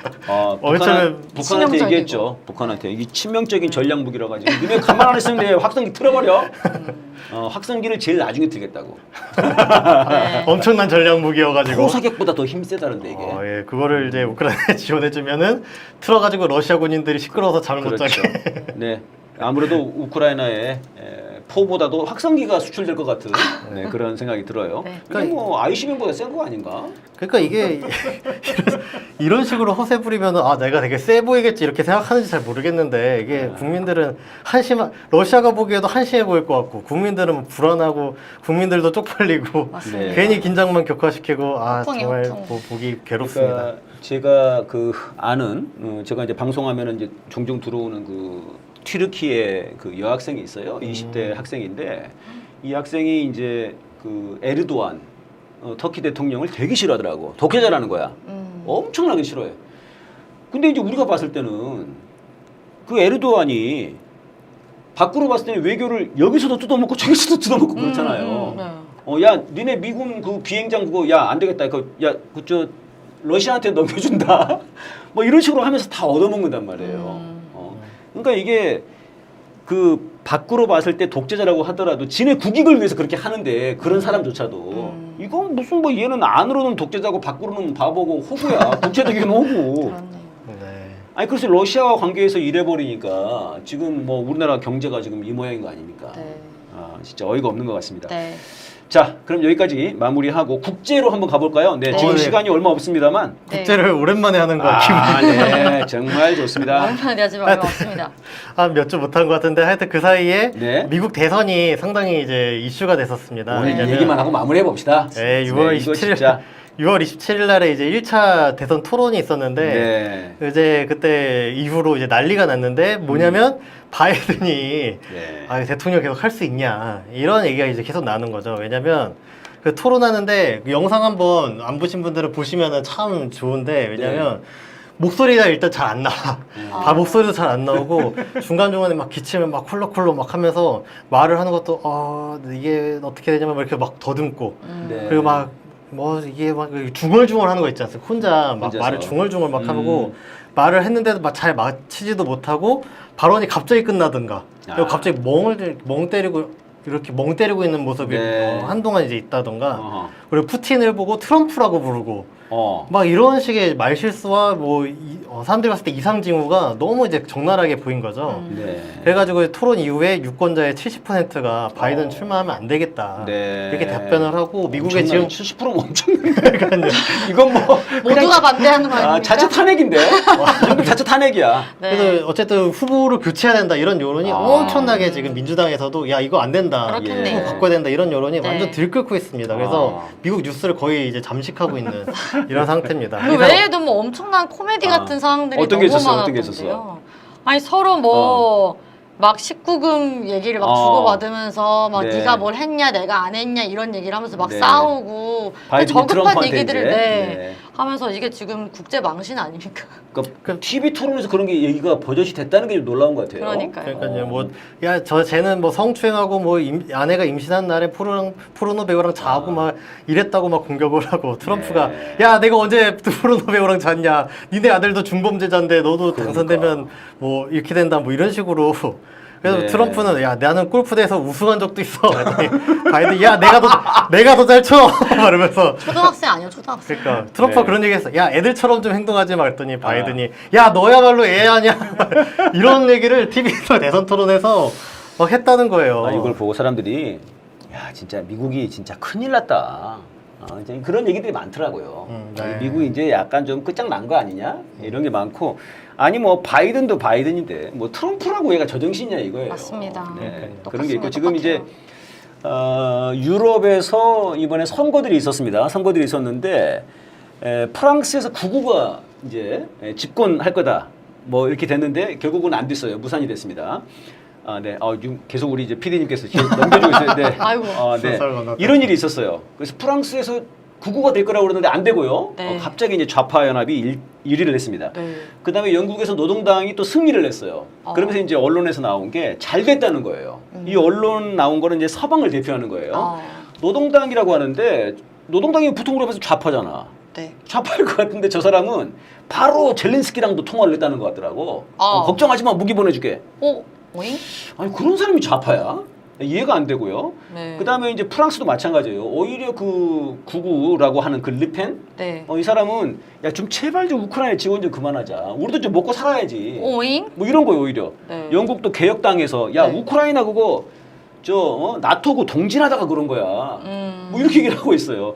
얼추는 북한한테 치명적이고. 얘기했죠. 북한한테 이 치명적인 전략 무기라 가지고 니네 가만 안 있으면 내 확성기 틀어버려. 확성기를 제일 나중에 틀겠다고. 네. 엄청난 전략 무기여가지고 포사격보다 더 힘세다는데 이게. 예, 그거를 이제 우크라이나에 지원해주면은 틀어가지고 러시아 군인들이 시끄러워서 잠을 못 그렇죠. 자게. 네. 아무래도 우크라이나에 포보다도 확성기가 수출될 것 같은 그런 생각이 들어요. 네. 이게 뭐 ICBM보다 센 거 아닌가? 그러니까 이게 이런 식으로 허세 부리면은 내가 되게 세 보이겠지 이렇게 생각하는지 잘 모르겠는데 이게 국민들은 러시아가 보기에도 한심해 보일 것 같고 국민들은 불안하고 국민들도 쪽팔리고 맞습니다. 괜히 긴장만 격화시키고 역풍이 정말 역풍. 보기 괴롭습니다. 그러니까 제가 그 아는 제가 이제 방송하면은 이제 종종 들어오는 그 튀르키예 그 여학생이 있어요. 20대 학생인데 이 학생이 이제 그 에르도안 터키 대통령을 되게 싫어하더라고. 독재자라는 거야. 엄청나게 싫어해. 근데 이제 우리가 봤을 때는 그 에르도안이 밖으로 봤을 때는 외교를 여기서도 뜯어먹고 저기서도 뜯어먹고 그렇잖아요. 네. 야, 니네 미군 그 비행장 그거 야 안 되겠다. 저 러시아한테 넘겨준다. 뭐 이런 식으로 하면서 다 얻어먹는단 말이에요. 그러니까 이게 그 밖으로 봤을 때 독재자라고 하더라도 지네 국익을 위해서 그렇게 하는데 그런 사람조차도 이건 무슨 뭐 얘는 안으로는 독재자고 밖으로는 바보고 호구야. 독재적인 호구. 그렇네요. 네. 아니 그래서 러시아와 관계에서 이래버리니까 지금 뭐 우리나라 경제가 지금 이 모양인 거 아닙니까? 네. 진짜 어이가 없는 것 같습니다. 네. 자, 그럼 여기까지 마무리하고 국제로 한번 가볼까요? 네, 지금 네. 시간이 얼마 없습니다만. 네. 국제를 오랜만에 하는 거 기분. 네, 정말 좋습니다. 얼마나 하지 말고 없습니다. 몇 주 못한 것 같은데 하여튼 그 사이에 네. 미국 대선이 상당히 이제 이슈가 됐었습니다. 오늘 왜냐면 얘기만 하고 마무리해 봅시다. 네, 6월 이거 27일 진짜. 6월 27일 날에 이제 1차 대선 토론이 있었는데 네. 이제 그때 이후로 이제 난리가 났는데 뭐냐면 바이든이 네. 대통령 계속 할 수 있냐 이런 얘기가 이제 계속 나는 거죠. 왜냐면 그 토론하는데 그 영상 한번 안 보신 분들은 보시면은 참 좋은데 왜냐면 목소리가 일단 잘 안 나와. 목소리도 잘 안 나오고 중간중간에 막 기침을 막 콜록콜록 막 하면서 말을 하는 것도 이게 어떻게 되냐면 막 이렇게 막 더듬고 네. 그리고 막 뭐 이게 막 중얼중얼 하는 거 있지 않습니까? 혼자 막 혼자서. 말을 중얼중얼 막 하고 말을 했는데도 막 잘 마치지도 못하고 발언이 갑자기 끝나든가 그리고 갑자기 멍 때리고 이렇게 멍 때리고 있는 모습이 네. 한동안 이제 있다던가 어허. 그리고 푸틴을 보고 트럼프라고 부르고 막 이런 식의 말실수와 사람들이 봤을 때 이상 징후가 너무 이제 적나라하게 보인 거죠. 네. 그래가지고 토론 이후에 유권자의 70%가 바이든 출마하면 안 되겠다. 네. 이렇게 답변을 하고 미국의 지금 70%면 엄청난데. 이건 뭐 모두가 반대하는 거 아닙니까? 자체 탄핵인데. 이 정도 자체 탄핵이야. 네. 그래서 어쨌든 후보를 교체해야 된다 이런 여론이 엄청나게 지금 민주당에서도 야 이거 안 된다. 그렇겠네요. 후보 바꿔야 된다 이런 여론이 네. 완전 들끓고 있습니다. 그래서 미국 뉴스를 거의 이제 잠식하고 있는 이런 상태입니다. 그 외에도 뭐 엄청난 코미디 같은 상황들이 어떤 게 너무 있었어요? 어떤 게 많았던데요. 있었어? 아니 서로 막 19금 얘기를 막 주고받으면서 막 네. 네가 뭘 했냐 내가 안 했냐 이런 얘기를 하면서 막 네. 싸우고 바이든이 저급한 트럼프한테 얘기들을 이제, 네. 하면서 이게 지금 국제 망신 아닙니까? 그러니까 TV 토론에서 그런 게 얘기가 버젓이 됐다는 게 좀 놀라운 것 같아요. 그러니까요. 그러니까요. 쟤는 뭐 성추행하고 아내가 임신한 날에 포르노 배우랑 자고 막 이랬다고 막 공격을 하고 트럼프가 네. 야 내가 언제 포르노 배우랑 잤냐? 니네 아들도 중범죄자인데 너도 당선되면 뭐 이렇게 된다 뭐 이런 식으로. 그래서 네. 트럼프는 야 나는 골프대에서 우승한 적도 있어. 그랬더니 바이든 야 내가 더 잘 쳐. 이러면서 초등학생 아니야 초등학생. 그러니까 트럼프가 네. 그런 얘기했어. 야 애들처럼 좀 행동하지 마. 그랬더니 바이든이 야 너야말로 애 아니야. 이런 얘기를 TV에서 대선 토론에서 막 했다는 거예요. 이걸 보고 사람들이 야 진짜 미국이 진짜 큰일 났다. 이제 그런 얘기들이 많더라고요. 네. 미국이 이제 약간 좀 끝장난 거 아니냐 이런 게 많고 아니 뭐 바이든도 바이든인데 뭐 트럼프라고 얘가 제정신이냐 이거예요. 맞습니다. 네, 똑같습니다. 그런 게 있고 지금 이제 똑같아요. 유럽에서 이번에 선거들이 있었습니다. 선거들이 있었는데 프랑스에서 극우가 이제 집권할 거다. 뭐 이렇게 됐는데 결국은 안 됐어요. 무산이 됐습니다. 네. 지금 계속 우리 이제 PD님께서 넘겨주고 있어요. 네. 아이고. 네. 이런 일이 있었어요. 그래서 프랑스에서 극우가 될 거라고 그러는데 안 되고요. 네. 갑자기 이제 좌파 연합이 1위를 했습니다. 네. 그다음에 영국에서 노동당이 또 승리를 했어요. 그러면서 이제 언론에서 나온 게 잘 됐다는 거예요. 이 언론 나온 거는 이제 서방을 대표하는 거예요. 노동당이라고 하는데 노동당이 보통 그러면서 좌파잖아. 네. 좌파일 것 같은데 저 사람은 바로 젤렌스키랑도 통화를 했다는 것 같더라고. 걱정하지 마, 무기 보내줄게. 오잉? 아니 그런 사람이 좌파야? 이해가 안 되고요. 네. 그다음에 이제 프랑스도 마찬가지예요. 오히려 그 구구라고 하는 그 르펜, 네. 이 사람은 야 좀 제발 좀 우크라이나 지원 좀 그만하자. 우리도 좀 먹고 살아야지. 오잉? 뭐 이런 거예요 오히려. 네. 영국도 개혁당에서 야 네. 우크라이나 그거 나토고 동진하다가 그런 거야. 뭐 이렇게 얘기를 하고 있어요.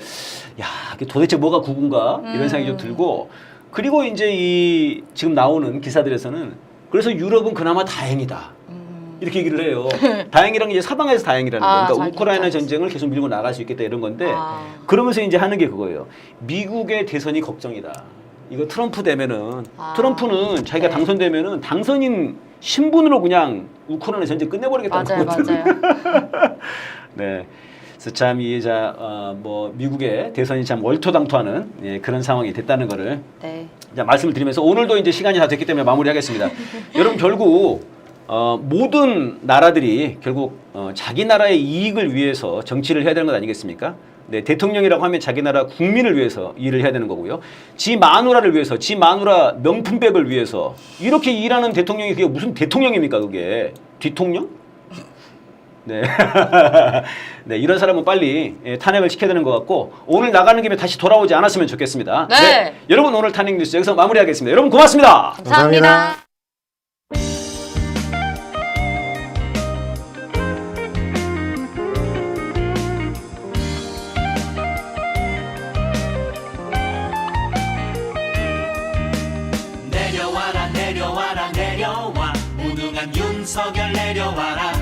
야 이게 도대체 뭐가 구군가 이런 생각이 좀 들고 그리고 이제 지금 나오는 기사들에서는 그래서 유럽은 그나마 다행이다. 이렇게 얘기를 해요. 다행이란 게 이제 사방에서 다행이라는 거예요. 그러니까 우크라이나 전쟁을 계속 밀고 나갈 수 있겠다 이런 건데 그러면서 이제 하는 게 그거예요. 미국의 대선이 걱정이다. 이거 트럼프 되면은 트럼프는 자기가 네. 당선되면은 당선인 신분으로 그냥 우크라이나 전쟁 끝내버리겠다는 거거든요. 맞아요. 네. 그래서 참 미국의 대선이 참 얼토당토하는 그런 상황이 됐다는 거를 네. 말씀을 드리면서 오늘도 이제 시간이 다 됐기 때문에 마무리하겠습니다. 여러분 결국 모든 나라들이 결국 자기 나라의 이익을 위해서 정치를 해야 되는 것 아니겠습니까? 네, 대통령이라고 하면 자기 나라 국민을 위해서 일을 해야 되는 거고요. 지 마누라를 위해서, 지 마누라 명품백을 위해서 이렇게 일하는 대통령이 그게 무슨 대통령입니까? 그게 뒤통령? 네. 네, 이런 사람은 빨리 탄핵을 시켜야 되는 것 같고 오늘 나가는 김에 다시 돌아오지 않았으면 좋겠습니다. 네. 여러분 오늘 탄핵 뉴스 여기서 마무리하겠습니다. 여러분 고맙습니다. 감사합니다. 내려와라 내려와라 내려와 무능한 윤석열 내려와라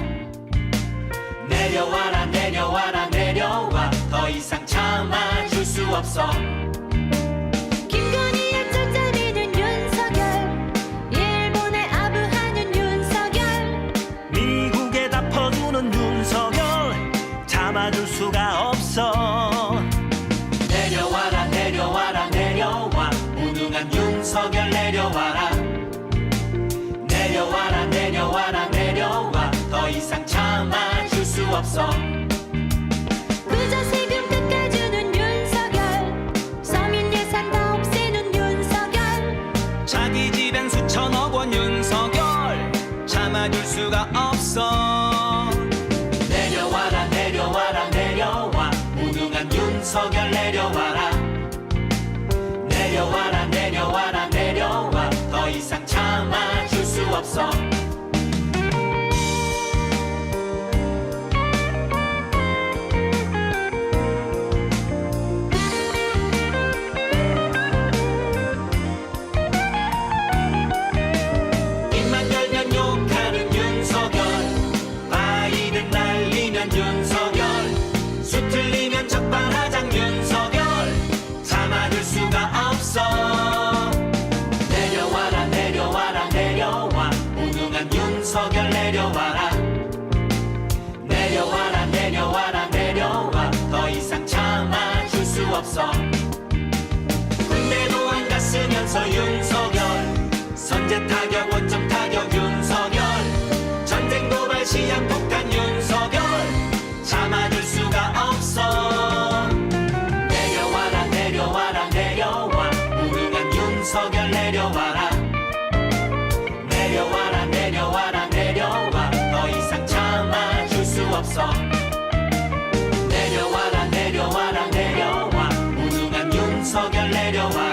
내려와라 내려와라 내려와 더 이상 참아줄 수 없어 김건희의 쫓아내는 윤석열 일본에 아부하는 윤석열 미국에 다 퍼주는 윤석열 참아줄 수가 없어 내려와라 내려와라 내려와 무능한 윤석열 내려와라 내려와라 내려와라 내려와 더 이상 참아줄 수 없어 그저 세금 깎아주는 윤석열 서민 예산 다 없애는 윤석열 자기 집엔 수천억 원 윤석열 참아줄 수가 없어 내려와라 내려와라 내려와 무능한 윤석열 내려와라 내려와라 내려와라 내려와 더 이상 참아줄 수 없어 입만 열면 욕하는 윤석열 바이든 날리면 윤석열 수 틀리면 적반하장 윤석열 참아줄 수가 없어 내려와라 내려와라 내려와 무능한 윤석열 내려와라 내려와라 내려와라 내려와 더 이상 참아줄 수 없어 군대도 안 갔으면서 윤석열 선제 타격 원점 타격 윤석열 전쟁 도발 시한 폭탄 윤석열 참아줄 수가 없어 내려와라 내려와라 내려와 무능한 윤석열 내려와라 내려와라 내려와라 내려와 더 이상 참아줄 수 없어 내려와라 내려와라 내려와 무능한 윤석열 내려와라